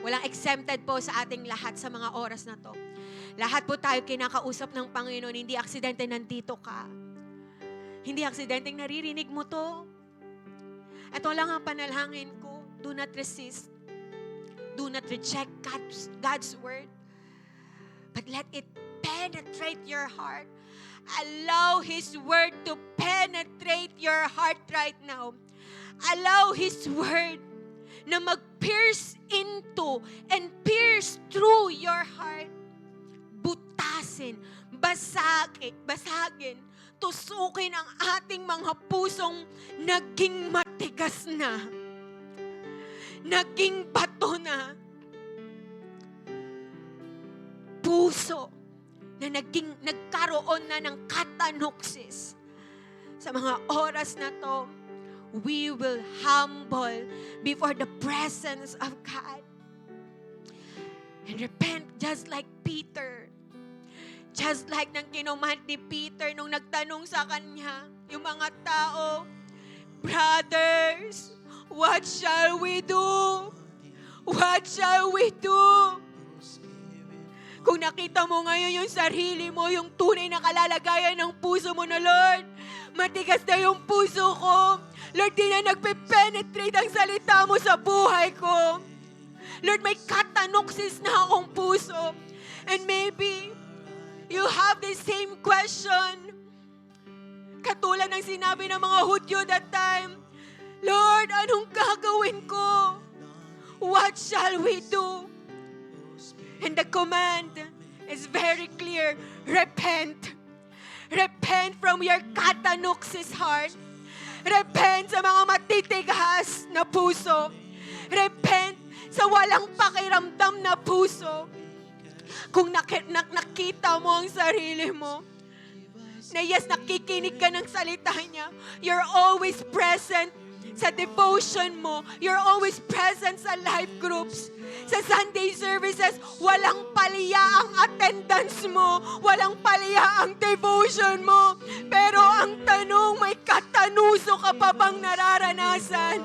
Speaker 5: walang exempted po sa ating lahat sa mga oras na to. Lahat po tayo kinakausap ng Panginoon, hindi aksidente nandito ka. Hindi aksidente naririnig mo to. Ito lang ang panalangin ko. Do not resist. Do not reject God's word. But let it penetrate your heart. Allow His word to penetrate your heart right now. Allow His word na mag-pierce into and pierce through your heart. Butasin, basagin, tusukin ang ating mga pusong naging matigas na. Naging bato na. Puso na nagkaroon na ng katanuksis. Sa mga oras na to, we will humble before the presence of God. And repent just like Peter. Just like nang kinumand ni Peter nung nagtanong sa kanya, yung mga tao, brothers, what shall we do? What shall we do? Kung nakita mo ngayon yung sarili mo, yung tunay na kalalagayan ng puso mo na, Lord, matigas na yung puso ko. Lord, di na nagpe-penetrate ang salita mo sa buhay ko. Lord, may katanuksis na akong puso. And maybe, you have the same question. Katulad ng sinabi ng mga Hudyo that time, Lord, anong gagawin ko? What shall we do? And the command is very clear. Repent. Repent from your katanuxis heart. Repent sa mga matitigas na puso. Repent sa walang pakiramdam na puso. Kung nakita mo ang sarili mo, na yes, nakikinig ka ng salita niya, you're always present sa devotion mo. You're always present sa life groups. Sa Sunday services, walang paliya ang attendance mo. Walang paliya ang devotion mo. Pero ang tanong, may katanuso ka pa bang nararanasan?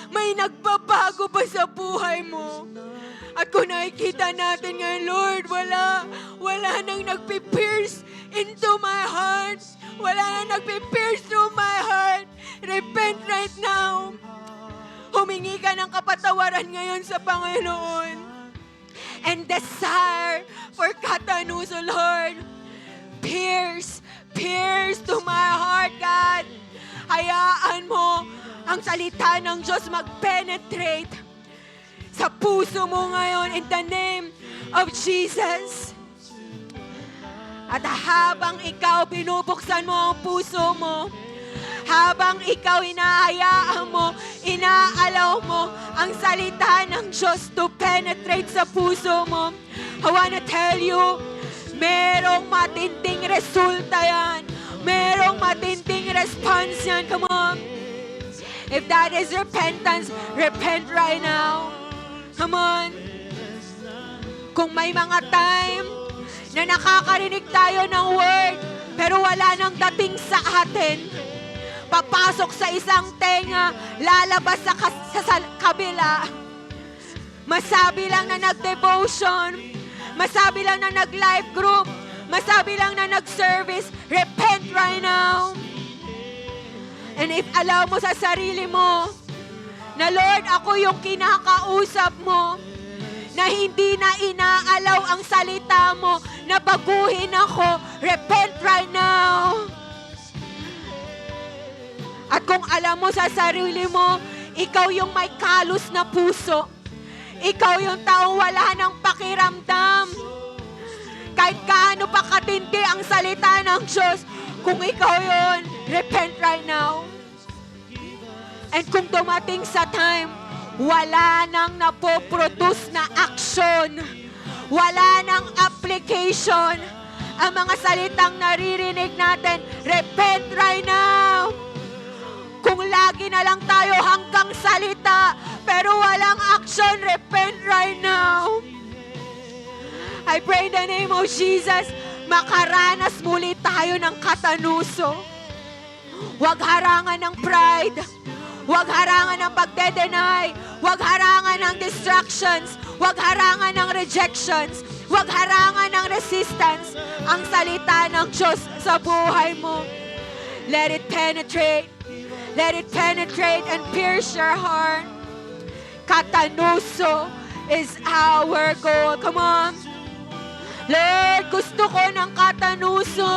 Speaker 5: May nagbabago ba sa buhay mo? At kung nakikita natin ngayon, Lord, wala nang nagpipierce into my heart. Wala nang nagpipierce through my heart. Repent right now. Humingi ka ng kapatawaran ngayon sa Panginoon. And desire for katanuso, Lord. Pierce to my heart, God. Hayaan mo ang salita ng Diyos mag-penetrate sa puso mo ngayon in the name of Jesus. At habang ikaw binubuksan mo ang puso mo, habang ikaw inahayaan mo, inaalaw mo ang salita ng Diyos to penetrate sa puso mo, I wanna tell you, merong matinding resulta yan. Merong matinding response yan. Come on. If that is repentance, repent right now. Come on. Kung may mga time na nakakarinig tayo ng word, pero wala nang dating sa atin, papasok sa isang tenga, lalabas sa kabila. Masabi lang na nag-devotion, masabi lang na nag-life group, masabi lang na nag-service, repent right now. And if allow mo sa sarili mo, na Lord, ako yung kinakausap mo, na hindi na inaalaw ang salita mo, na baguhin ako, repent right now. At kung alam mo sa sarili mo, ikaw yung may kalos na puso, ikaw yung taong wala ng pakiramdam, kahit gaano pa katindi ang salita ng Diyos, kung ikaw yun, repent right now. And kung dumating sa time, wala nang napoproduce na action, wala nang application, ang mga salitang naririnig natin, repent right now. Kung lagi na lang tayo hanggang salita, pero walang action, repent right now. I pray in the name of Jesus, makaranas muli tayo ng katanuso. Huwag harangan ng pride. Huwag harangan ng pagde-deny. Huwag harangan ng distractions. Huwag harangan ng rejections. Huwag harangan ng resistance. Ang salita ng Diyos sa buhay mo. Let it penetrate. Let it penetrate and pierce your heart. Katanuso is our goal. Come on. Lord, gusto ko ng katanuso.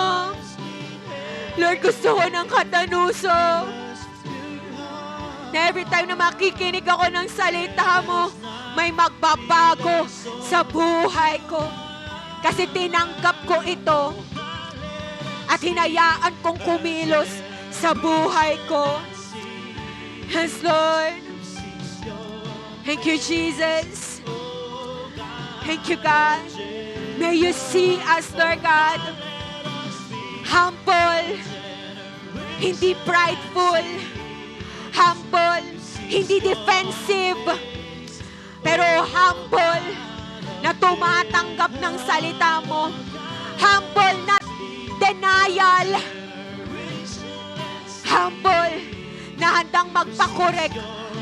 Speaker 5: Lord, gusto ko ng katanuso. Na every time na makikinig ako ng salita mo, may magbabago sa buhay ko. Kasi tinanggap ko ito at hinayaan kong kumilos sa buhay ko. Yes, Lord. Thank you, Jesus. Thank you, God. May you see us, Lord God, humble, hindi prideful, humble, hindi defensive, pero humble na tumatanggap ng salita mo, humble, not denial, humble na handang magpakorek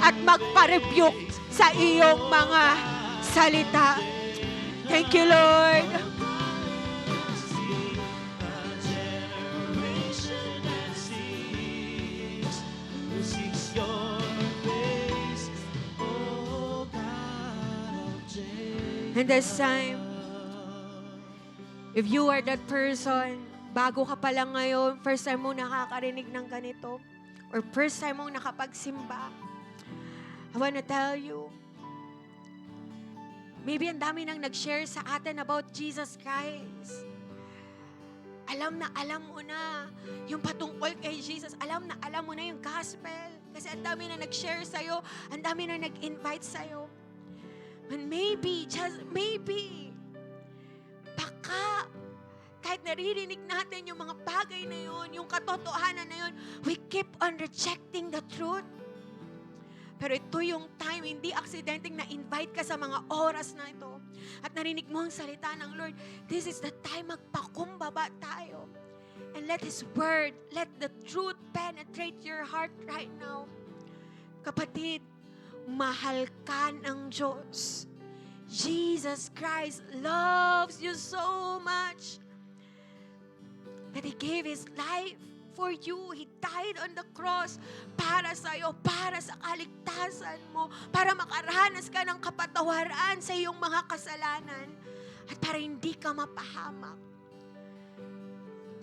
Speaker 5: at magpa-rebuke sa iyong mga salita. Thank you, Lord. And this time, if you are that person, bago ka pa lang ngayon, first time mo nakakarinig ng ganito, or first time mo nakapagsimba, I want to tell you, Maybe ang dami nang nag-share sa atin about Jesus Christ. Alam na alam mo na yung patungkol kay Jesus. Alam na alam mo na yung gospel. Kasi ang dami na nag-share sa'yo. Ang dami na nag-invite sa'yo. But maybe, just maybe, baka kahit naririnig natin yung mga bagay na yun, yung katotohanan na yun, we keep on rejecting the truth. Pero ito yung time, hindi aksidenteng na-invite ka sa mga oras na ito. At narinig mo ang salita ng Lord, this is the time magpakumbaba tayo. And let His Word, let the truth penetrate your heart right now. Kapatid, mahal ka ng Diyos. Jesus Christ loves you so much that He gave His life for you. He died on the cross para sa'yo, para sa kaligtasan mo, para makaranas ka ng kapatawaran sa iyong mga kasalanan, at para hindi ka mapahamak.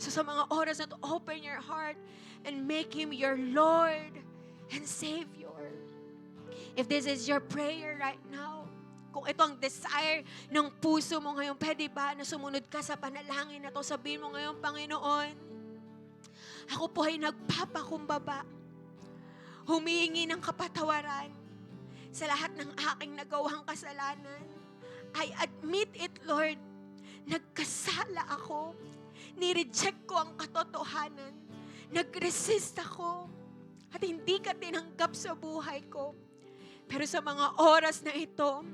Speaker 5: So sa mga oras na to, open your heart and make Him your Lord and Savior. If this is your prayer right now, kung ito ang desire ng puso mo ngayon, pwede ba na sumunod ka sa panalangin na to? Sabihin mo ngayon, Panginoon, ako po ay nagpapakumbaba, humihingi ng kapatawaran sa lahat ng aking nagawang kasalanan. I admit it, Lord. Nagkasala ako. Nireject ko ang katotohanan. Nag-resist ako. At hindi ka tinanggap sa buhay ko. Pero sa mga oras na ito,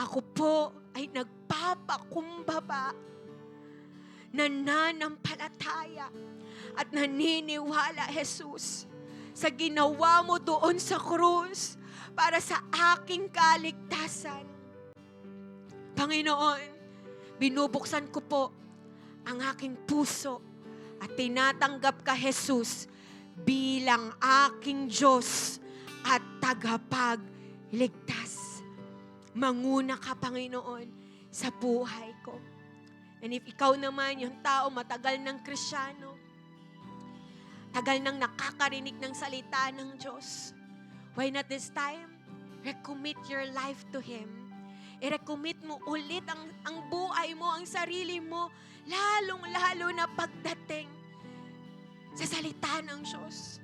Speaker 5: ako po ay nagpapakumbaba, nananampalataya, at naniniwala, Jesus, sa ginawa mo doon sa krus para sa aking kaligtasan. Panginoon, binubuksan ko po ang aking puso at tinatanggap ka, Jesus, bilang aking Diyos at tagapagligtas. Manguna ka, Panginoon, sa buhay ko. And if ikaw naman, yung tao matagal ng Kristiyano, tagal nang nakakarinig ng salita ng Diyos, why not this time, recommit your life to Him. I-recommit mo ulit ang buhay mo, ang sarili mo, lalong-lalo na pagdating sa salita ng Diyos.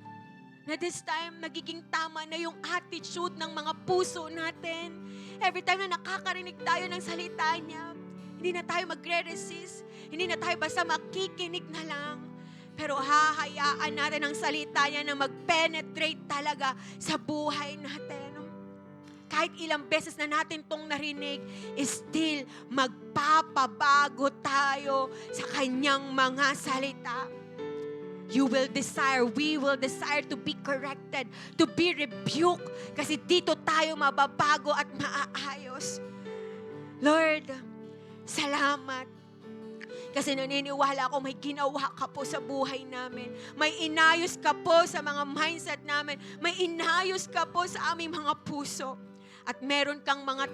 Speaker 5: Na this time, nagiging tama na yung attitude ng mga puso natin. Every time na nakakarinig tayo ng salita niya, hindi na tayo magre-resist, hindi na tayo basta makikinig na lang. Pero hahayaan natin ang salita niya na mag-penetrate talaga sa buhay natin. Kahit ilang beses na natin tong narinig, still magpapabago tayo sa kanyang mga salita. You will desire, we will desire to be corrected, to be rebuked, kasi dito tayo mababago at maaayos. Lord, salamat. Kasi naniniwala ako may ginawa ka po sa buhay namin. May inayos ka po sa mga mindset namin. May inayos ka po sa aming mga puso. At meron kang mga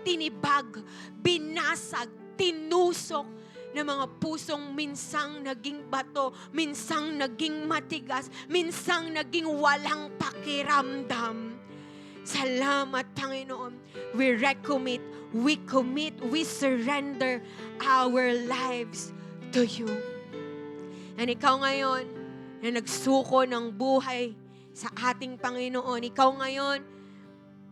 Speaker 5: tinibag, binasag, tinusok na mga pusong minsang naging bato, minsang naging matigas, minsang naging walang pakiramdam. Salamat, Panginoon. We recommit, we commit, we surrender our lives to you. And ikaw ngayon, na nagsuko ng buhay sa ating Panginoon, ikaw ngayon,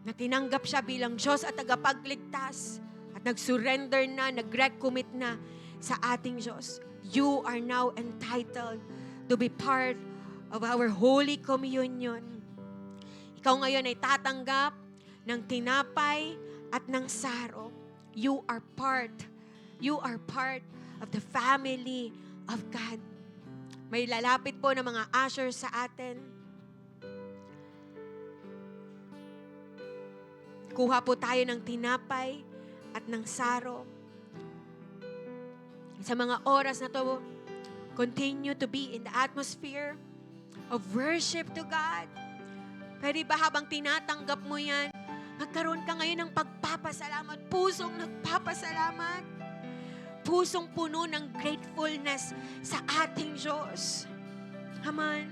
Speaker 5: na tinanggap siya bilang Diyos at tagapagligtas, at nag-surrender na, nag-recommit na sa ating Diyos, you are now entitled to be part of our Holy Communion. Ikaw ngayon ay tatanggap ng tinapay at ng saro. You are part of the family of God. May lalapit po ng mga ushers sa atin. Kuha po tayo ng tinapay at ng saro. Sa mga oras na to, continue to be in the atmosphere of worship to God. Pwede ba habang tinatanggap mo yan, magkaroon ka ngayon ng pagpapasalamat, pusong nagpapasalamat, pusong puno ng gratefulness sa ating Diyos. Amen.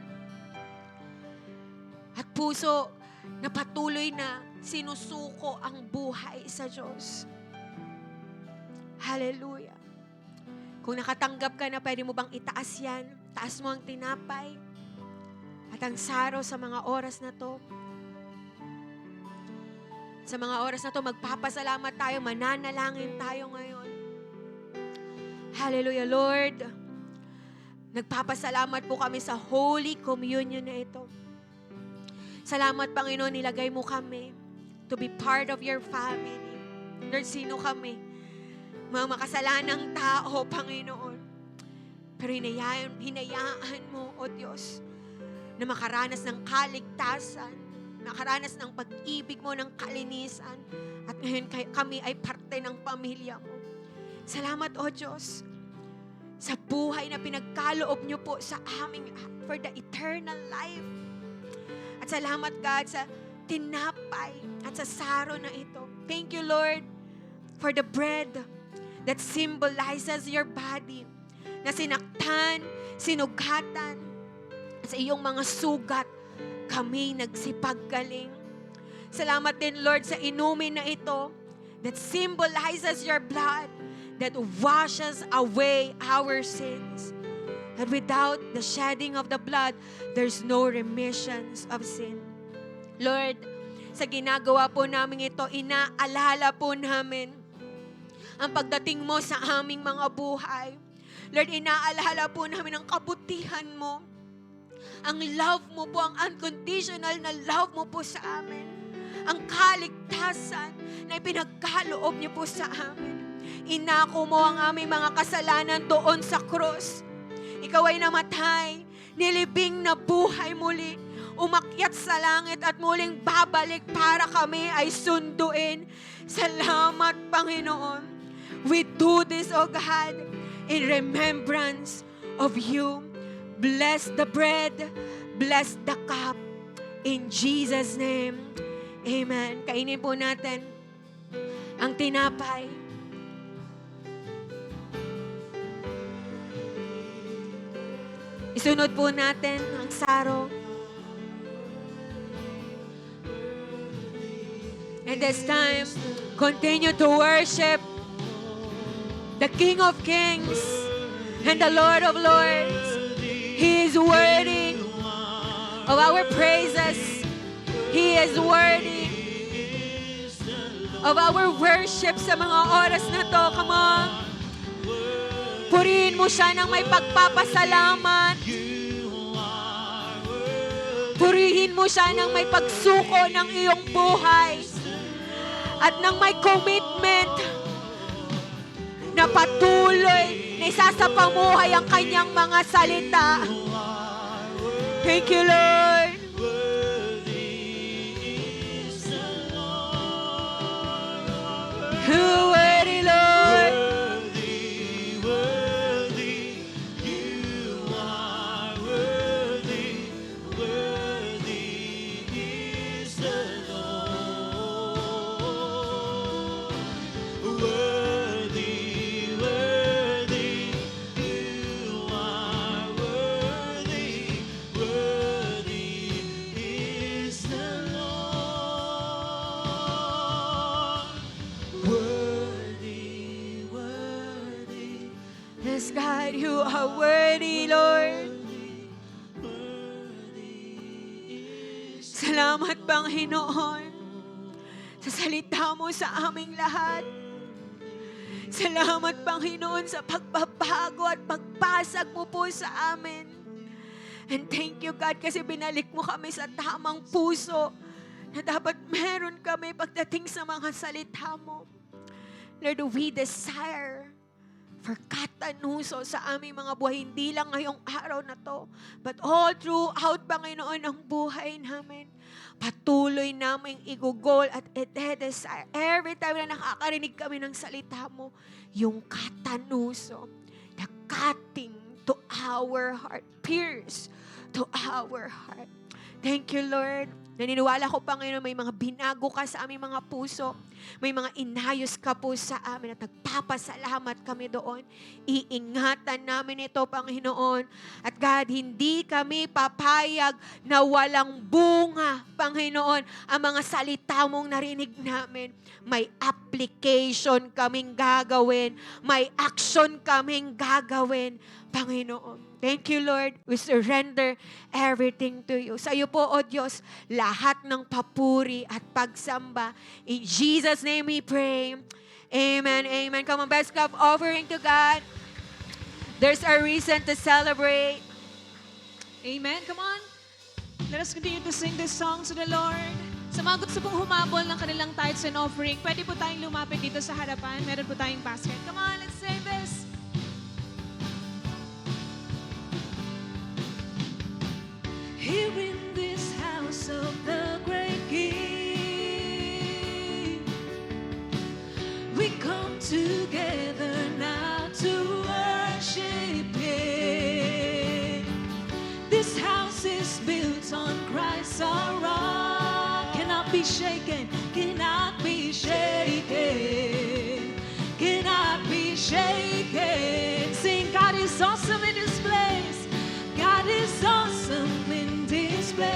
Speaker 5: At puso na patuloy na sinusuko ang buhay sa Diyos. Hallelujah. Kung nakatanggap ka na, pwede mo bang itaas yan? Taas mo ang tinapay at ang saro sa mga oras na to. Sa mga oras na to, magpapasalamat tayo, mananalangin tayo ngayon. Hallelujah, Lord. Nagpapasalamat po kami sa Holy Communion na ito. Salamat, Panginoon, nilagay mo kami to be part of your family. Lord, sino kami? Mga makasalanang tao, Panginoon. Pero hinayaan mo, O Diyos, na makaranas ng kaligtasan, makaranas ng pag-ibig mo, ng kalinisan. At ngayon kami ay parte ng pamilya mo. Salamat, O Diyos, sa buhay na pinagkaloob niyo po sa aming for the eternal life. At salamat, God, sa tinapay at sa saro na ito. Thank you, Lord, for the bread that symbolizes your body na sinaktan, sinugatan, sa iyong mga sugat kami nagsipaggaling. Salamat din, Lord, sa inumin na ito that symbolizes your blood that washes away our sins. And without the shedding of the blood, there's no remissions of sin. Lord, sa ginagawa po namin ito, inaalala po namin ang pagdating mo sa aming mga buhay. Lord, inaalala po namin ang kabutihan mo. Ang love mo po, ang unconditional na love mo po sa amin. Ang kaligtasan na ipinagkaloob niyo po sa amin. Inako mo ang aming mga kasalanan doon sa krus. Ikaw ay namatay, nilibing na buhay muli, umakyat sa langit at muling babalik para kami ay sunduin. Salamat, Panginoon. We do this, O God, in remembrance of you. Bless the bread, bless the cup. In Jesus' name, amen. Kainin po natin ang tinapay. Isunod po natin ang saro. And this time, continue to worship the King of Kings and the Lord of Lords. He is worthy of our praises. He is worthy of our worship sa mga oras na to. Come on. Purihin mo siya ng may pagpapasalamat. Purihin mo siya ng may pagsuko ng iyong buhay. At ng may commitment na patuloy na isasapamuhay ang kanyang mga salita. Thank you, Lord. Worthy, Lord. Yes, God, you are worthy, Lord. Salamat, Panginoon, sa salita mo sa aming lahat. Salamat, Panginoon, sa pagbabago at pagbasag mo po sa amin. And thank you, God, kasi binalik mo kami sa tamang puso na dapat meron kami pagdating sa mga salita mo. Lord, we desire for katanuso sa aming mga buhay, hindi lang ngayong araw na to, but all throughout, Panginoon, ang buhay namin. Patuloy naming igugol at ide-desire every time na nakakarinig kami ng salita mo, yung katanuso, the cutting to our heart, pierce to our heart. Thank you, Lord. Naniniwala ko, Panginoon, may mga binago ka sa aming mga puso. May mga inayos ka po sa amin at nagpapasalamat kami doon. Iingatan namin ito, Panginoon. At God, hindi kami papayag na walang bunga, Panginoon, ang mga salita mong narinig namin. May application kaming gagawin. May action kaming gagawin, Panginoon. Thank you, Lord. We surrender everything to you. Sa iyo po, O Diyos, lahat ng papuri at pagsamba. In Jesus' name we pray. Amen, amen. Come on, best cup offering to God. There's a reason to celebrate.
Speaker 1: Amen. Come on. Let us continue to sing this song to the Lord. Sa mga gusto pong humabol ng kanilang tithes and offering, pwede po tayong lumapit dito sa harapan. Meron po tayong basket. Come on, let's sing this. Here in this house of the great King, we come together now to worship Him. This house is built on Christ our rock, cannot be shaken, cannot be shaken, cannot be shaken. Sing, God is awesome in this place. God is awesome in this place.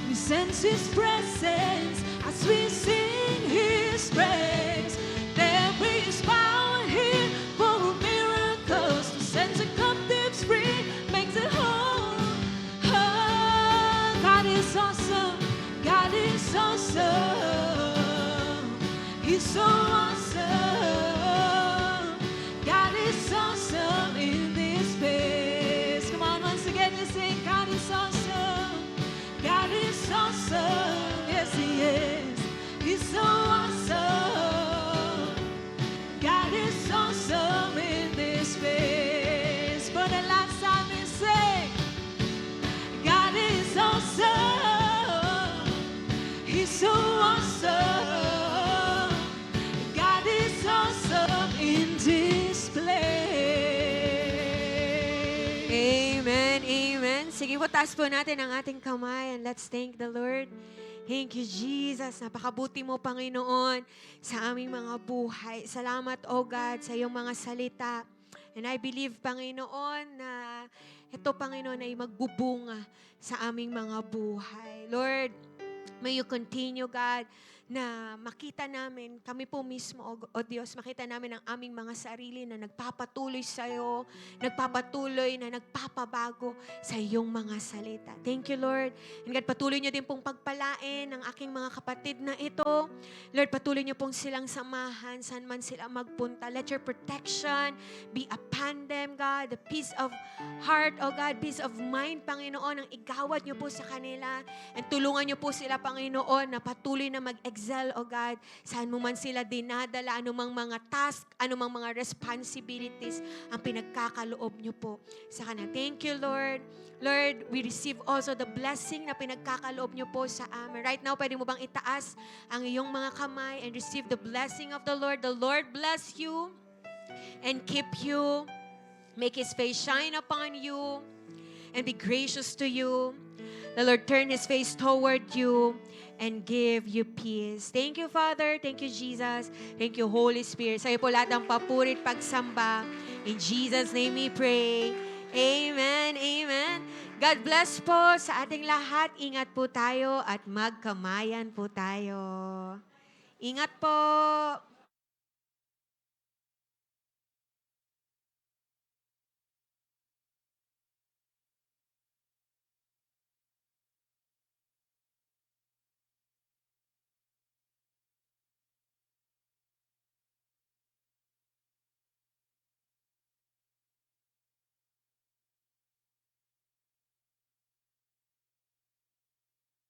Speaker 1: We sense His presence as we sing His praise. There is power here for miracles to set the captives free, makes it whole. Oh, God is awesome. God is awesome. He's so awesome. God is awesome in this place. Come on, once again, we sing, God is awesome. God is awesome. Yes, He is. He's so awesome. God is awesome in this place. For the last time we say, God is awesome. He's so awesome. God is awesome in this place.
Speaker 5: Amen, amen. Sige po, taas po natin ang ating kamay and let's thank the Lord. Thank you, Jesus. Napakabuti mo, Panginoon, sa aming mga buhay. Salamat, O God, sa iyong mga salita. And I believe, Panginoon, na ito, Panginoon, ay magbubunga sa aming mga buhay. Lord, may you continue, God, na makita namin, kami po mismo, O Diyos, makita namin ang aming mga sarili na nagpapatuloy sa iyo, nagpapatuloy na nagpapabago sa iyong mga salita. Thank you, Lord. And God, patuloy niyo din pong pagpalain ang aking mga kapatid na ito. Lord, patuloy niyo pong silang samahan, saan man sila magpunta. Let your protection be upon them, God. The peace of heart, O God, peace of mind, Panginoon, ang igawad niyo po sa kanila. And tulungan niyo po sila, Panginoon, na patuloy na mag-excel, O God, saan mo man sila dinadala, anumang mga task, anumang mga responsibilities ang pinagkakaloob niyo po sa kanila. Thank you, Lord. Lord, we receive also the blessing na pinagkakaloob niyo po sa amin. Right now, pwede mo bang itaas ang iyong mga kamay and receive the blessing of the Lord? The Lord bless you and keep you. Make His face shine upon you and be gracious to you. The Lord turn His face toward you and give you peace. Thank you, Father. Thank you, Jesus. Thank you, Holy Spirit. Sa iyo po lahat ng papurit pagsamba. In Jesus' name we pray. Amen. Amen. God bless po sa ating lahat. Ingat po tayo at magkamayan po tayo. Ingat po.